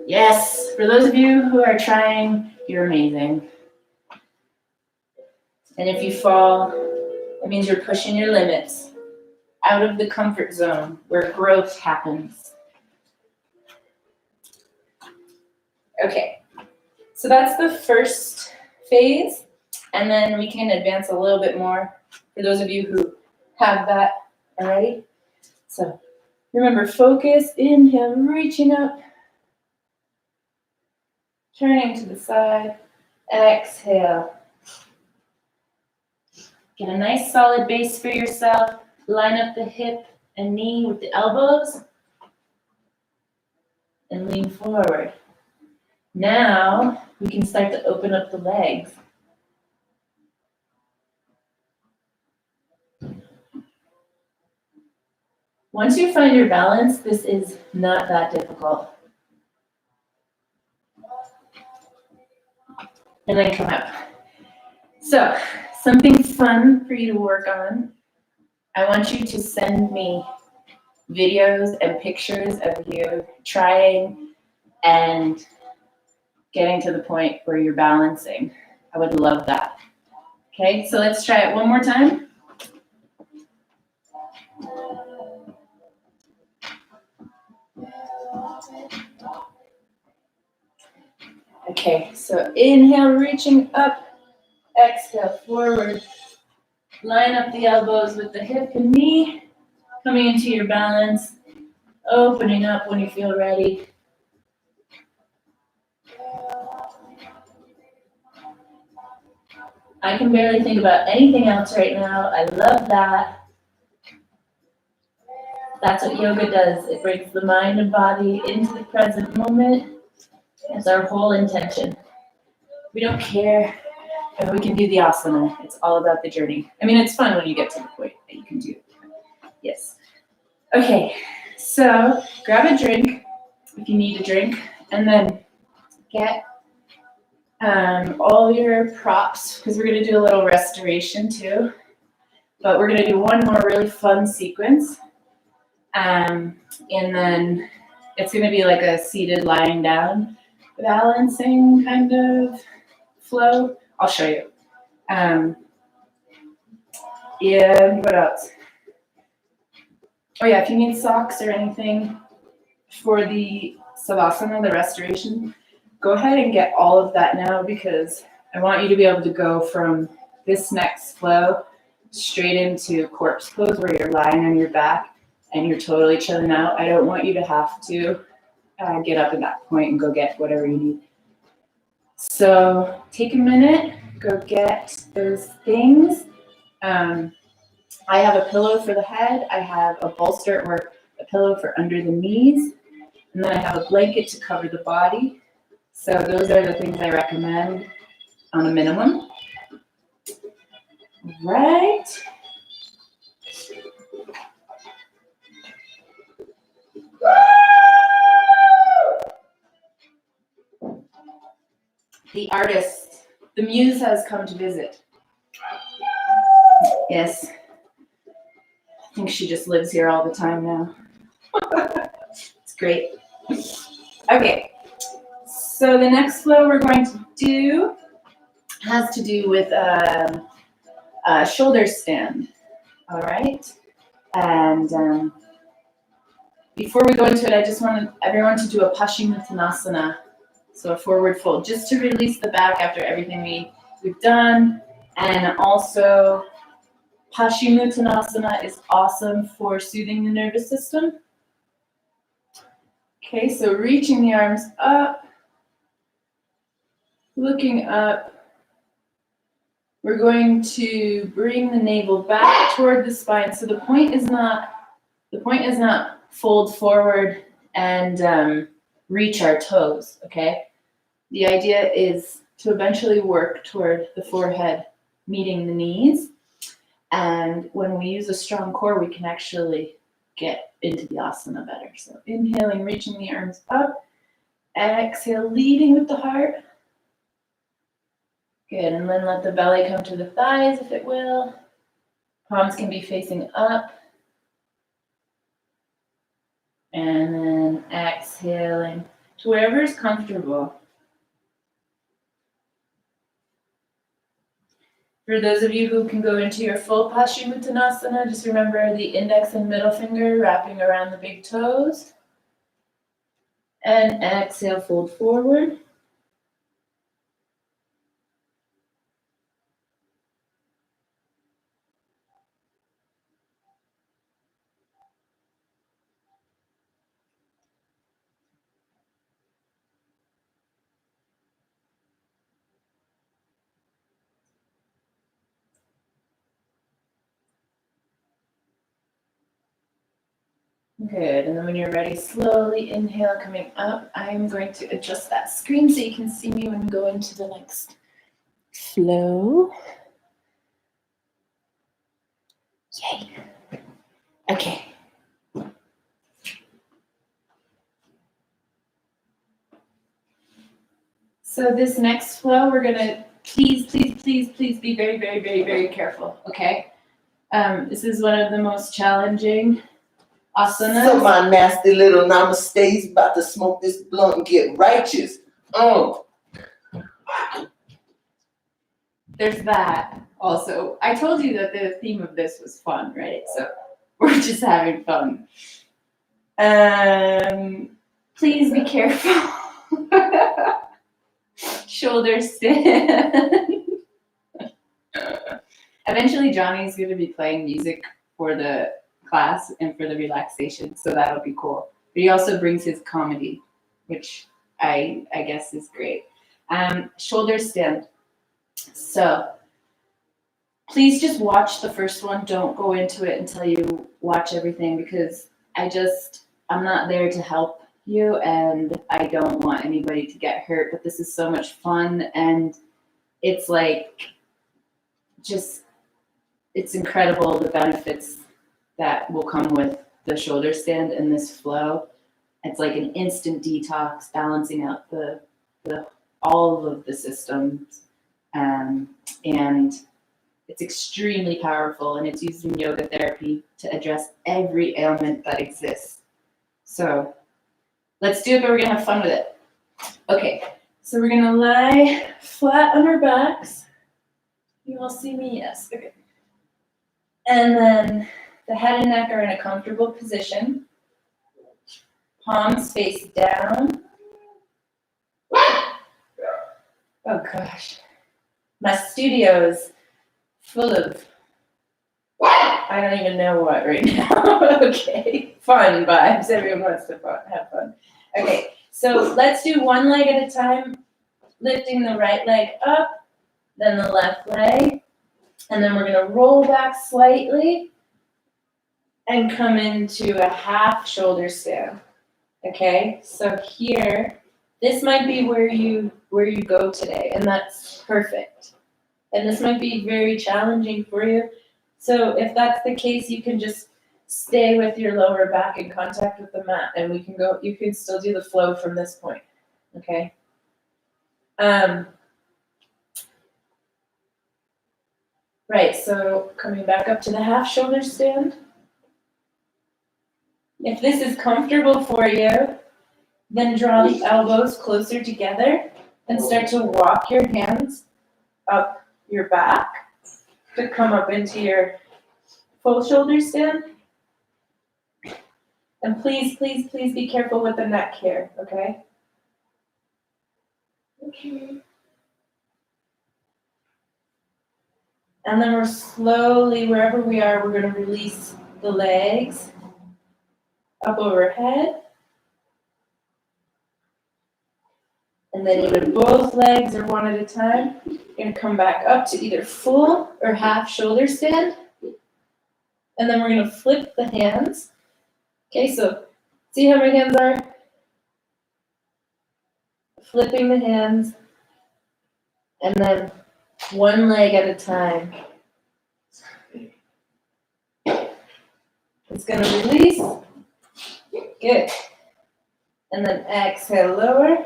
Yes, for those of you who are trying, you're amazing. And if you fall, it means you're pushing your limits out of the comfort zone where growth happens. Okay, so that's the first phase, and then we can advance a little bit more for those of you who have that already. So remember, focus, inhale, reaching up, turning to the side, exhale. Get a nice solid base for yourself. Line up the hip and knee with the elbows and lean forward. Now we can start to open up the legs. Once you find your balance, this is not that difficult. And then come up. So, something fun for you to work on. I want you to send me videos and pictures of you trying and getting to the point where you're balancing. I would love that. Okay, so let's try it one more time. Okay, so inhale, reaching up, exhale, forward. Line up the elbows with the hip and knee, coming into your balance, opening up when you feel ready. I can barely think about anything else right now. I love that. That's what yoga does. It brings the mind and body into the present moment. It's our whole intention. We don't care if we can do the asana. It's all about the journey. I mean, it's fun when you get to the point that you can do it. Yes. Okay, so grab a drink if you need a drink, and then get all your props, because we're going to do a little restoration too. But we're going to do one more really fun sequence. And then it's going to be like a seated lying down balancing kind of flow. I'll show you. And what else? Oh yeah, if you need socks or anything for the Savasana, the restoration, go ahead and get all of that now, because I want you to be able to go from this next flow straight into corpse pose where you're lying on your back and you're totally chilling out. I don't want you to have to get up at that point and go get whatever you need. So take a minute, go get those things. I have a pillow for the head. I have a bolster or a pillow for under the knees. And then I have a blanket to cover the body. So those are the things I recommend on a minimum. Right. The artist, the muse has come to visit. Yes. I think she just lives here all the time now. It's great. Okay. So the next flow we're going to do has to do with a shoulder stand. All right. And before we go into it, I just wanted everyone to do a Paschimottanasana. So a forward fold, just to release the back after everything we we've done. And also, Paschimottanasana is awesome for soothing the nervous system. Okay, so reaching the arms up, looking up. We're going to bring the navel back toward the spine. So the point is not fold forward and reach our toes, okay? The idea is to eventually work toward the forehead meeting the knees. And when we use a strong core, we can actually get into the asana better. So inhaling, reaching the arms up. Exhale, leading with the heart. Good, and then let the belly come to the thighs if it will. Palms can be facing up. And then exhaling to wherever is comfortable. For those of you who can go into your full Paschimottanasana, just remember the index and middle finger wrapping around the big toes. And exhale, fold forward. Good, and then when you're ready, slowly inhale, coming up. I'm going to adjust that screen so you can see me when we go into the next flow. Yay. Okay. So this next flow, we're gonna please be very, very, very, very careful, okay? This is one of the most challenging asanas. So my nasty little namaste's about to smoke this blunt and get righteous. There's that also. I told you that the theme of this was fun, right? So we're just having fun. Please be careful. Shoulder stand. Eventually Johnny's going to be playing music for the class and for the relaxation, so that'll be cool. But he also brings his comedy, which I guess is great. Shoulder stand. So please just watch the first one. Don't go into it until you watch everything, because I'm not there to help you and I don't want anybody to get hurt, but this is so much fun and it's like it's incredible the benefits that will come with the shoulder stand and this flow. It's like an instant detox, balancing out the all of the systems, and it's extremely powerful, and it's used in yoga therapy to address every ailment that exists. So let's do it, but we're gonna have fun with it. Okay, so we're gonna lie flat on our backs. You all see me? Yes. Okay. And then the head and neck are in a comfortable position. Palms face down. Oh gosh. My studio is full of, I don't even know what right now. Okay, fun vibes. Everyone wants to have fun. Okay, so let's do one leg at a time, lifting the right leg up, then the left leg, and then we're gonna roll back slightly and come into a half shoulder stand. Okay, so here, this might be where you go today, and that's perfect. And this might be very challenging for you. So if that's the case, you can just stay with your lower back in contact with the mat, and you can still do the flow from this point, okay? Right, so coming back up to the half shoulder stand. If this is comfortable for you, then draw the elbows closer together and start to walk your hands up your back to come up into your full shoulder stand. And please be careful with the neck here, okay? Okay. And then we're slowly, wherever we are, we're gonna release the legs up overhead. And then either both legs or one at a time. You're gonna come back up to either full or half shoulder stand. And then we're gonna flip the hands. Okay, so see how my hands are? Flipping the hands. And then one leg at a time. It's gonna release. Good. And then exhale, lower.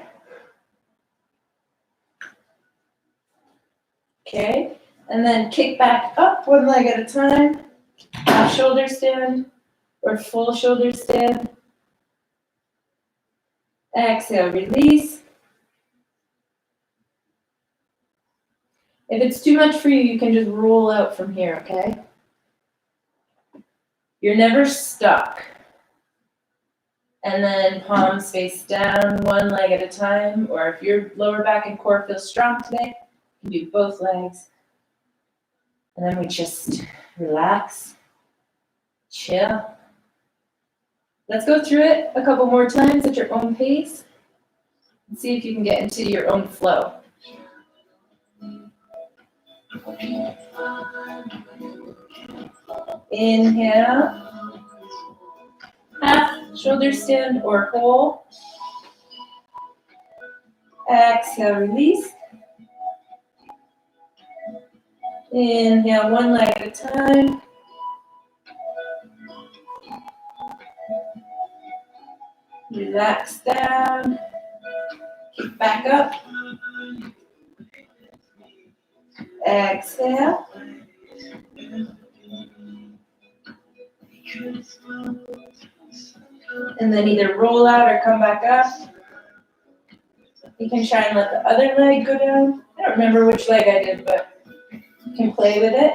Okay, and then kick back up one leg at a time. Half shoulder stand or full shoulder stand. Exhale, release. If it's too much for you, you can just roll out from here, okay? You're never stuck. And then palms face down, one leg at a time, or if your lower back and core feel strong today, you can do both legs. And then we just relax, chill. Let's go through it a couple more times at your own pace and see if you can get into your own flow. Inhale, half shoulder stand or whole. Exhale, release. Inhale, one leg at a time. Relax down. Kick back up. Exhale. And then either roll out or come back up. You can try and let the other leg go down. I don't remember which leg I did, but you can play with it.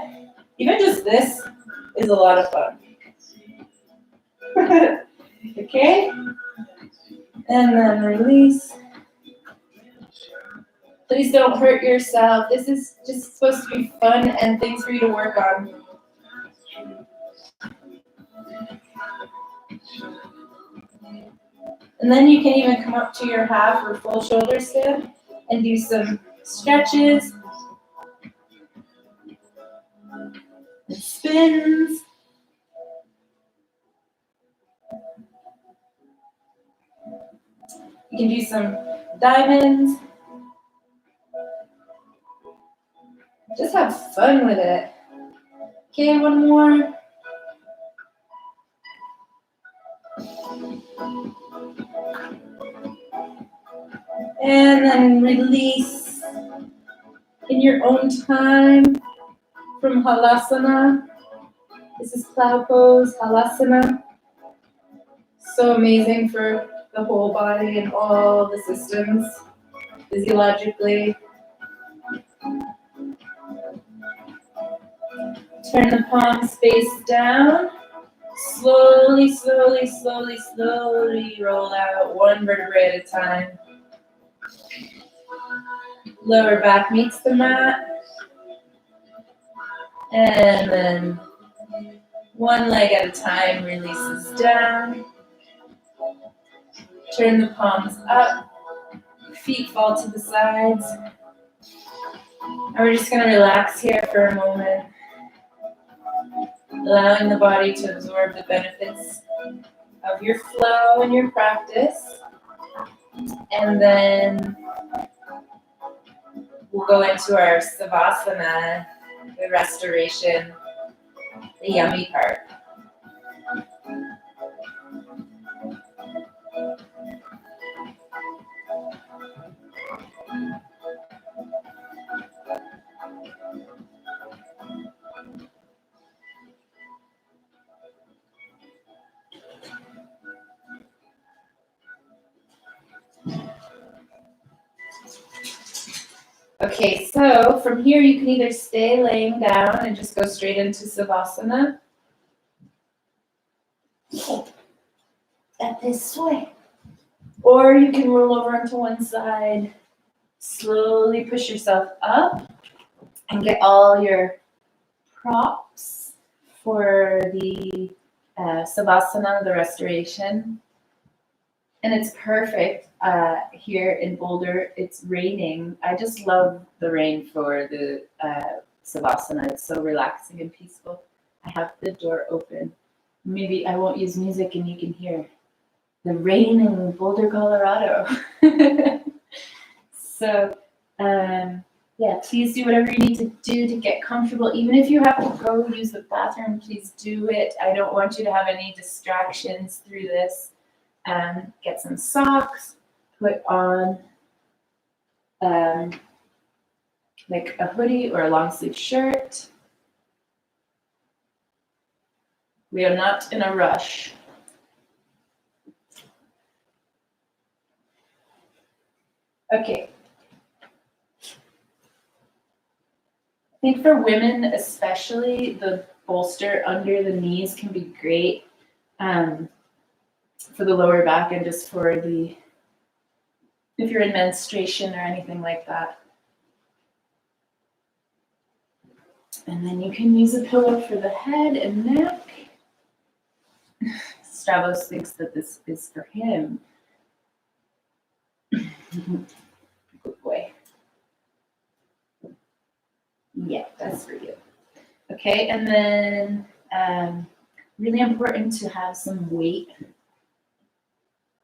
Even just this is a lot of fun. Okay? And then release. Please don't hurt yourself. This is just supposed to be fun and things for you to work on. And then you can even come up to your half or full shoulder stand and do some stretches and spins. You can do some diamonds. Just have fun with it. Okay, one more. And then release in your own time from Halasana. This is cloud pose, Halasana. So amazing for the whole body and all the systems physiologically. Turn the palms face down. Slowly, slowly, slowly, slowly roll out one vertebrae at a time. Lower back meets the mat. And then one leg at a time releases down. Turn the palms up. Feet fall to the sides. And we're just going to relax here for a moment. Allowing the body to absorb the benefits of your flow and your practice. And then we'll go into our Savasana, the restoration, the yummy part. Okay, so from here you can either stay laying down and just go straight into Savasana. That this way. Or you can roll over onto one side. Slowly push yourself up and get all your props for the Savasana, the restoration. And it's perfect here in Boulder. It's raining. I just love the rain for the Savasana. It's so relaxing and peaceful. I have the door open. Maybe I won't use music and you can hear the rain in Boulder, Colorado. So, yeah, please do whatever you need to do to get comfortable. Even if you have to go use the bathroom, please do it. I don't want you to have any distractions through this. Get some socks, put on like a hoodie or a long sleeve shirt. We are not in a rush. Okay. I think for women especially, the bolster under the knees can be great for the lower back and just for if you're in menstruation or anything like that. And then you can use a pillow for the head and neck. Stavros thinks that this is for him. Good boy. Yeah, that's for you. Okay, and then really important to have some weight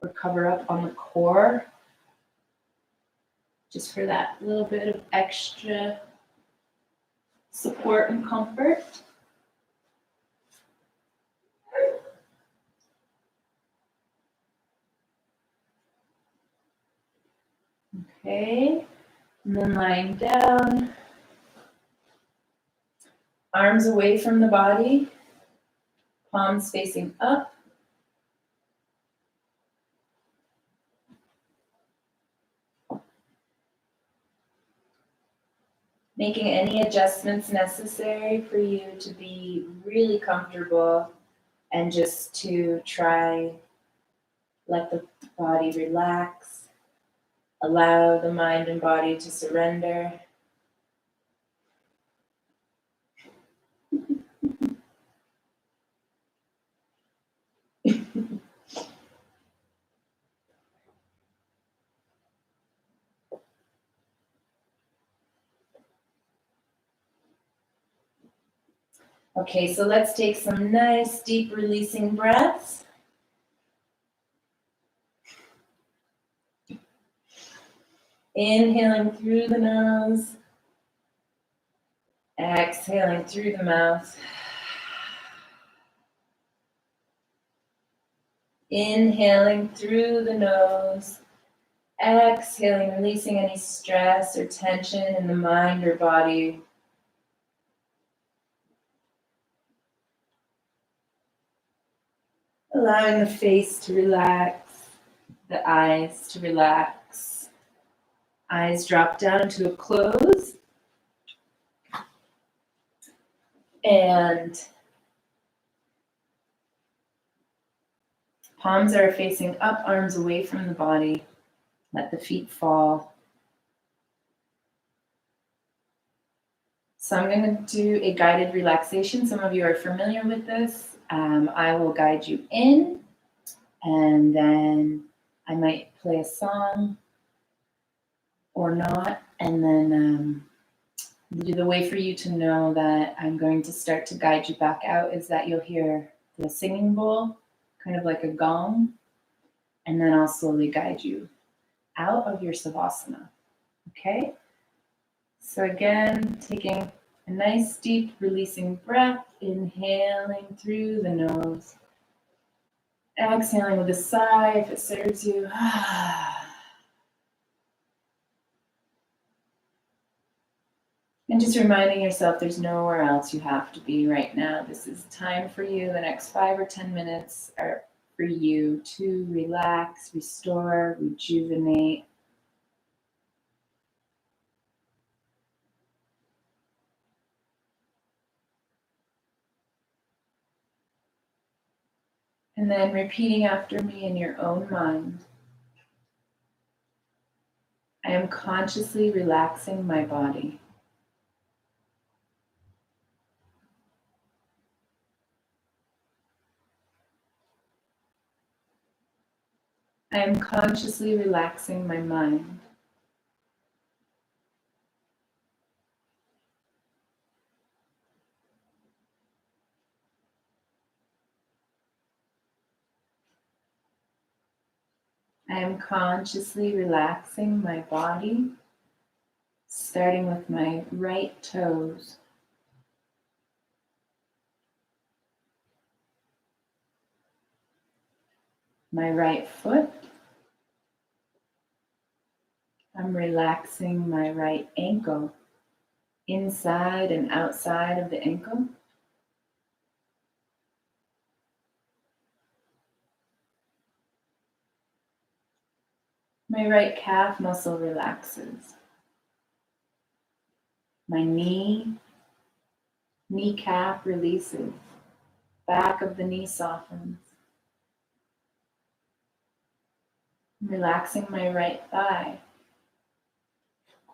or cover up on the core, just for that little bit of extra support and comfort. Okay, and then lying down, arms away from the body, palms facing up. Making any adjustments necessary for you to be really comfortable and just to try let the body relax, allow the mind and body to surrender. Okay, so let's take some nice deep releasing breaths. Inhaling through the nose, exhaling through the mouth. Inhaling through the nose, exhaling, releasing any stress or tension in the mind or body. Allowing the face to relax, the eyes to relax. Eyes drop down to a close. And palms are facing up, arms away from the body. Let the feet fall. So I'm going to do a guided relaxation. Some of you are familiar with this. I will guide you in, and then I might play a song or not. And then the way for you to know that I'm going to start to guide you back out is that you'll hear the singing bowl, kind of like a gong, and then I'll slowly guide you out of your Savasana. Okay? So again, taking a nice deep releasing breath, inhaling through the nose. Exhaling with a sigh if it serves you. And just reminding yourself there's nowhere else you have to be right now. This is time for you. The next 5 or 10 minutes are for you to relax, restore, rejuvenate. And then repeating after me in your own mind. I am consciously relaxing my body. I am consciously relaxing my mind. I am consciously relaxing my body, starting with my right toes. My right foot. I'm relaxing my right ankle, inside and outside of the ankle. My right calf muscle relaxes. My kneecap releases. Back of the knee softens. I'm relaxing my right thigh.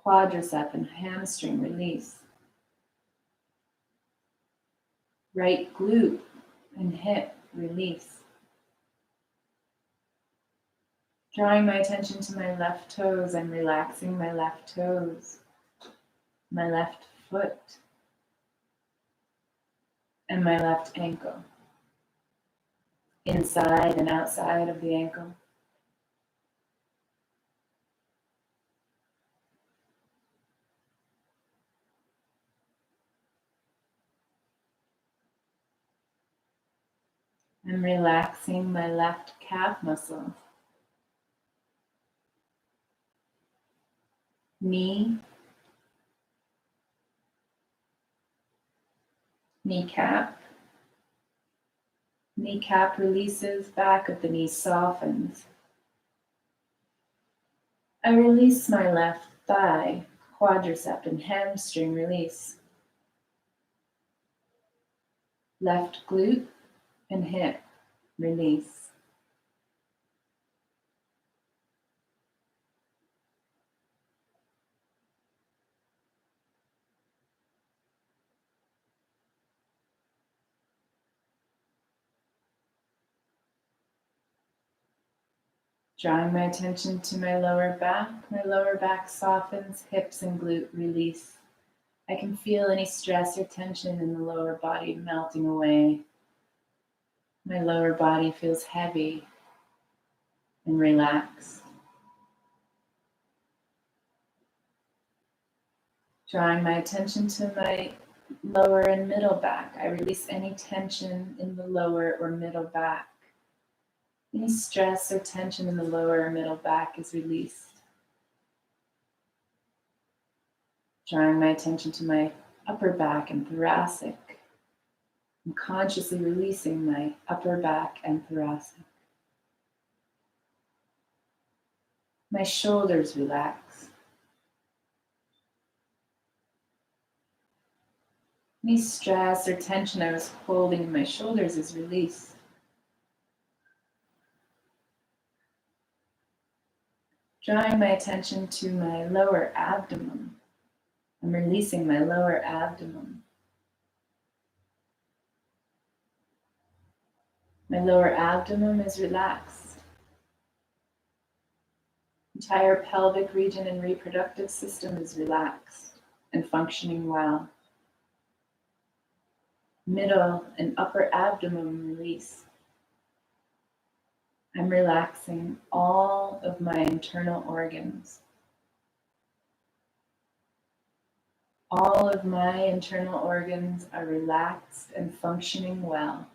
Quadricep and hamstring release. Right glute and hip release. Drawing my attention to my left toes, I'm relaxing my left toes, my left foot, and my left ankle, inside and outside of the ankle. I'm relaxing my left calf muscle, knee, kneecap. Kneecap releases, back of the knee softens. I release my left thigh, quadricep and hamstring release. Left glute and hip release. Drawing my attention to my lower back softens, hips and glute release. I can feel any stress or tension in the lower body melting away. My lower body feels heavy and relaxed. Drawing my attention to my lower and middle back, I release any tension in the lower or middle back. Any stress or tension in the lower or middle back is released. Drawing my attention to my upper back and thoracic. I'm consciously releasing my upper back and thoracic. My shoulders relax. Any stress or tension I was holding in my shoulders is released. Drawing my attention to my lower abdomen. I'm releasing my lower abdomen. My lower abdomen is relaxed. Entire pelvic region and reproductive system is relaxed and functioning well. Middle and upper abdomen release. I'm relaxing all of my internal organs. All of my internal organs are relaxed and functioning well.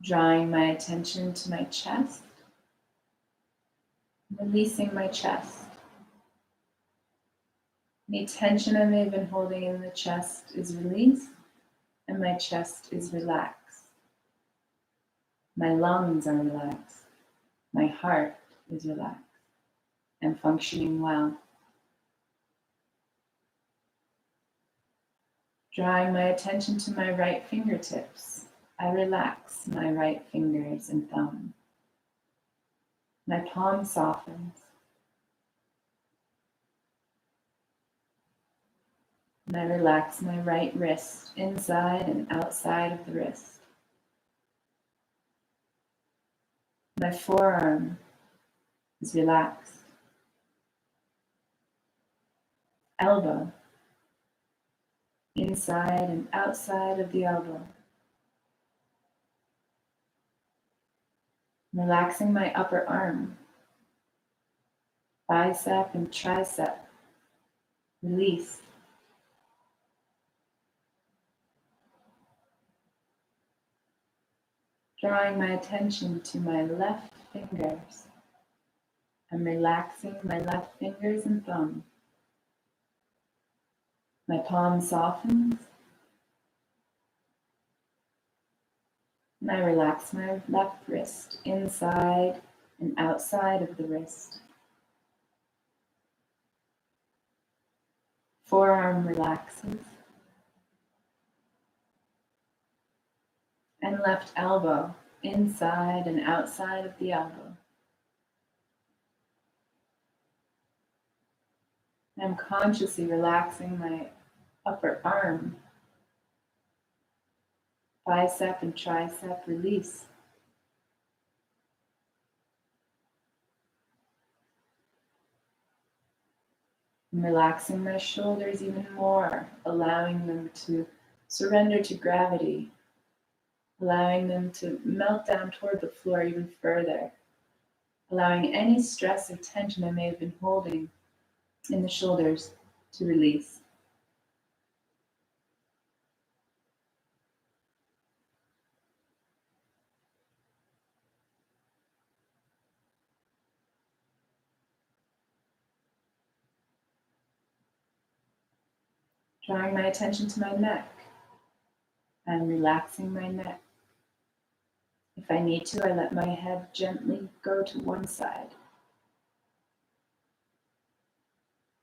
Drawing my attention to my chest, releasing my chest. Any tension I may have been holding in the chest is released, and my chest is relaxed. My lungs are relaxed. My heart is relaxed and functioning well. Drawing my attention to my right fingertips, I relax my right fingers and thumb. My palm softens. And I relax my right wrist, inside and outside of the wrist. My forearm is relaxed. Elbow, inside and outside of the elbow. Relaxing my upper arm, bicep and tricep. Release. Drawing my attention to my left fingers. I'm relaxing my left fingers and thumb. My palm softens. And I relax my left wrist, inside and outside of the wrist. Forearm relaxes. And left elbow, inside and outside of the elbow. I'm consciously relaxing my upper arm, bicep and tricep. Release. I'm relaxing my shoulders even more, allowing them to surrender to gravity, allowing them to melt down toward the floor even further, allowing any stress or tension I may have been holding in the shoulders to release. Drawing my attention to my neck. I'm relaxing my neck. If I need to, I let my head gently go to one side.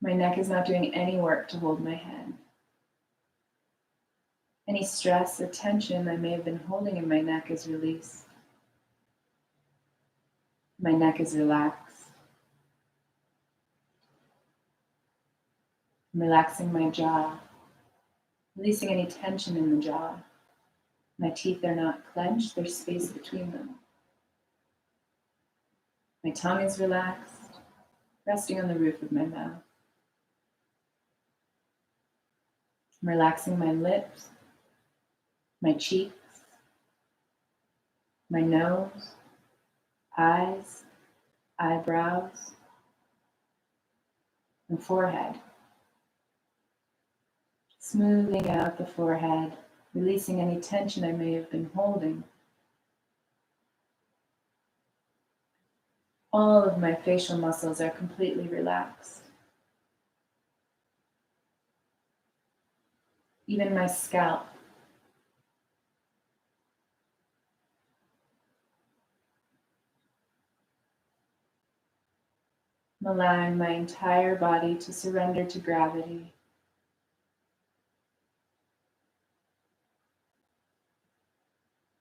My neck is not doing any work to hold my head. Any stress or tension I may have been holding in my neck is released. My neck is relaxed. I'm relaxing my jaw, releasing any tension in the jaw. My teeth are not clenched, there's space between them. My tongue is relaxed, resting on the roof of my mouth. I'm relaxing my lips, my cheeks, my nose, eyes, eyebrows, and forehead. Smoothing out the forehead, releasing any tension I may have been holding. All of my facial muscles are completely relaxed. Even my scalp. I'm allowing my entire body to surrender to gravity.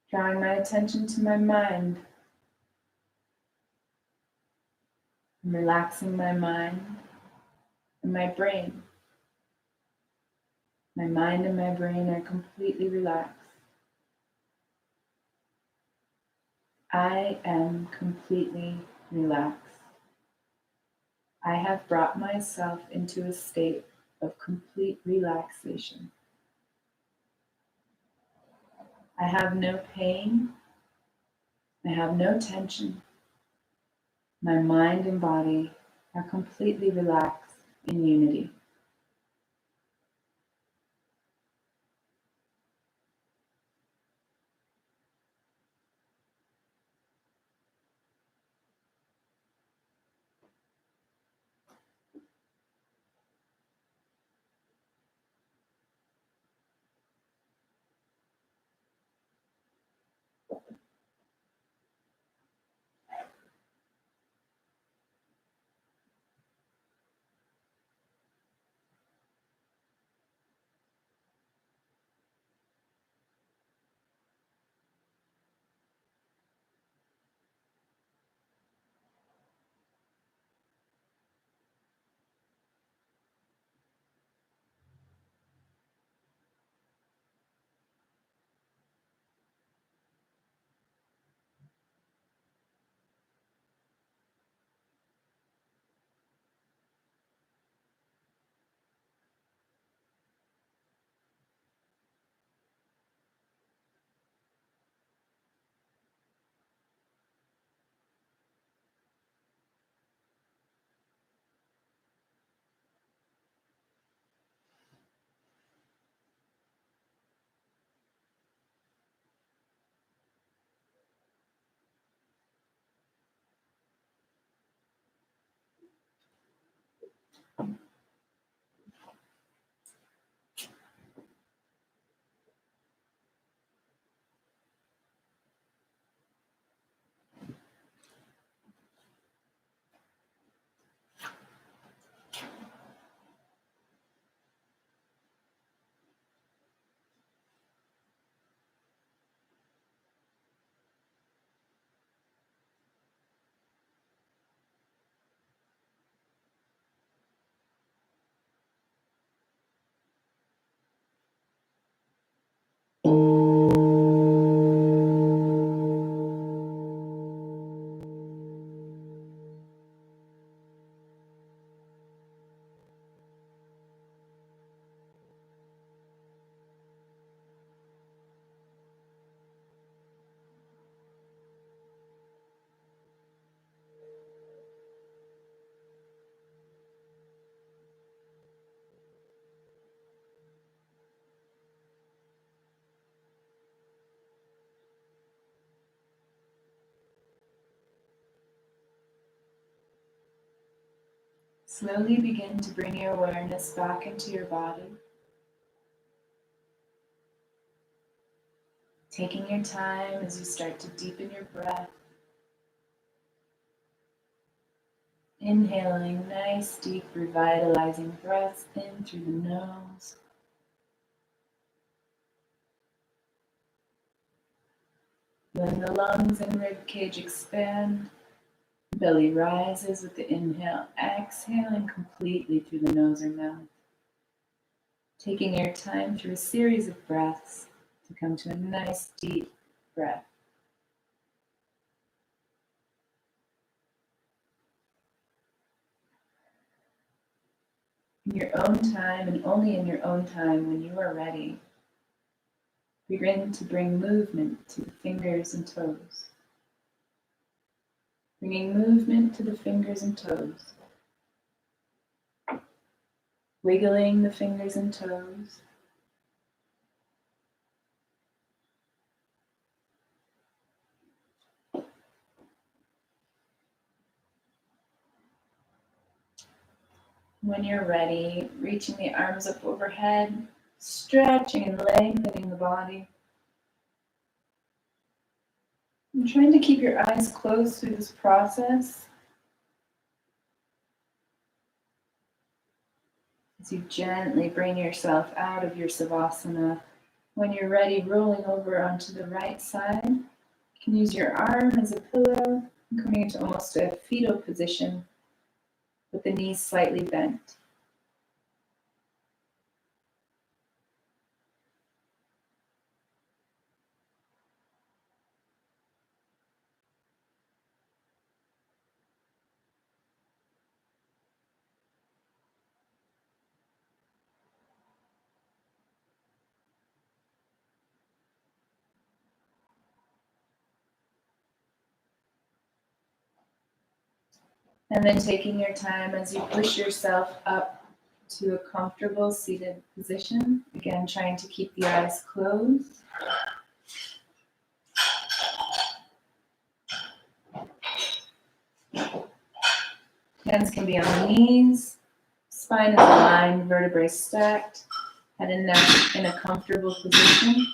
Drawing my attention to my mind. I'm relaxing my mind and my brain. My mind and my brain are completely relaxed. I am completely relaxed. I have brought myself into a state of complete relaxation. I have no pain. I have no tension. My mind and body are completely relaxed in unity. Slowly begin to bring your awareness back into your body. Taking your time as you start to deepen your breath. Inhaling nice, deep, revitalizing breaths in through the nose. Then the lungs and rib cage expand. Belly rises with the inhale, exhaling completely through the nose or mouth. Taking your time through a series of breaths to come to a nice, deep breath. In your own time, and only in your own time, when you are ready, begin to bring movement to the fingers and toes. Bringing movement to the fingers and toes. Wiggling the fingers and toes. When you're ready, reaching the arms up overhead, stretching and lengthening the body. And trying to keep your eyes closed through this process. As you gently bring yourself out of your Savasana. When you're ready, rolling over onto the right side. You can use your arm as a pillow, and coming into almost a fetal position with the knees slightly bent. And then taking your time as you push yourself up to a comfortable seated position. Again, trying to keep the eyes closed. Hands can be on the knees. Spine is aligned, vertebrae stacked. Head and neck in a comfortable position.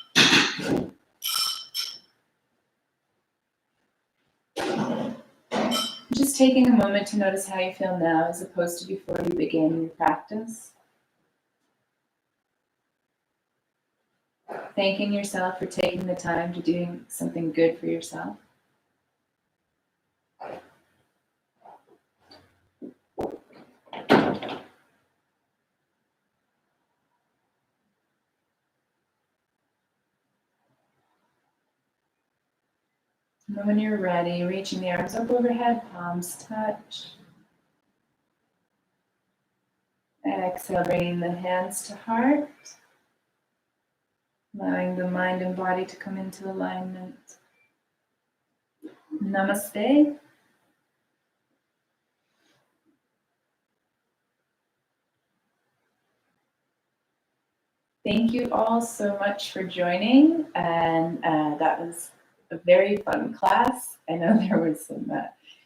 Just taking a moment to notice how you feel now as opposed to before you begin your practice. Thanking yourself for taking the time to doing something good for yourself. And then when you're ready, reaching the arms up overhead, palms touch. Exhale, bringing the hands to heart. Allowing the mind and body to come into alignment. Namaste. Thank you all so much for joining, and that was a very fun class. I know there was some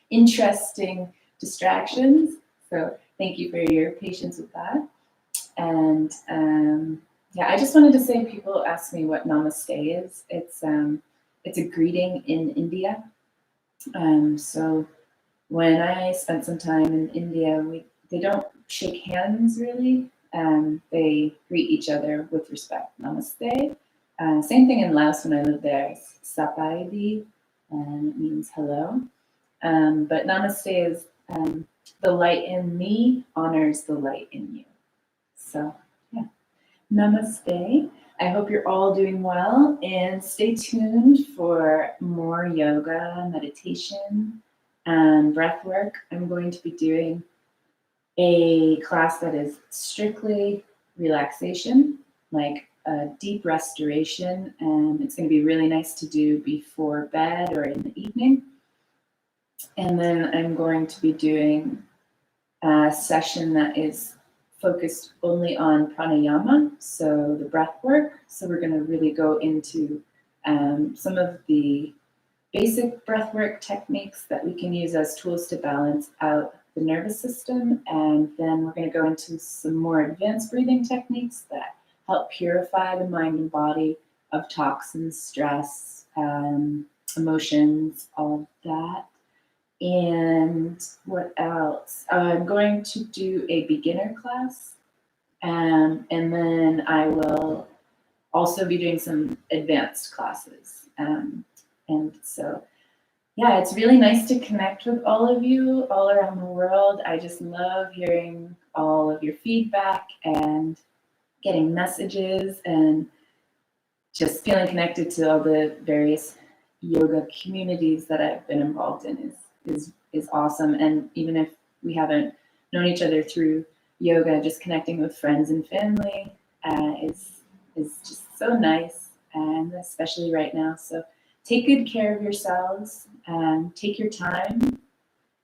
interesting distractions, so thank you for your patience with that. And yeah, I just wanted to say, people ask me what Namaste is. It's a greeting in India. So when I spent some time in India, they don't shake hands really. They greet each other with respect. Namaste. Same thing in Laos when I lived there. Sapaidi, and it means hello. But Namaste is the light in me honors the light in you. So yeah, Namaste. I hope you're all doing well, and stay tuned for more yoga, meditation, and breath work. I'm going to be doing a class that is strictly relaxation, like a deep restoration, and it's going to be really nice to do before bed or in the evening. And then I'm going to be doing a session that is focused only on pranayama, so the breath work. So we're going to really go into some of the basic breathwork techniques that we can use as tools to balance out the nervous system. And then we're going to go into some more advanced breathing techniques that help purify the mind and body of toxins, stress, emotions, all of that. And what else? I'm going to do a beginner class, and then I will also be doing some advanced classes. And so, yeah, it's really nice to connect with all of you all around the world. I just love hearing all of your feedback and getting messages and just feeling connected to all the various yoga communities that I've been involved in is awesome. And even if we haven't known each other through yoga, just connecting with friends and family is just so nice, and especially right now. So take good care of yourselves and take your time.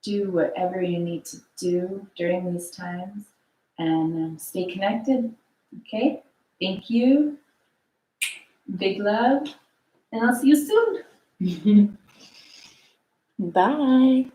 Do whatever you need to do during these times, and stay connected. Okay? Thank you. Big love, and I'll see you soon. Bye.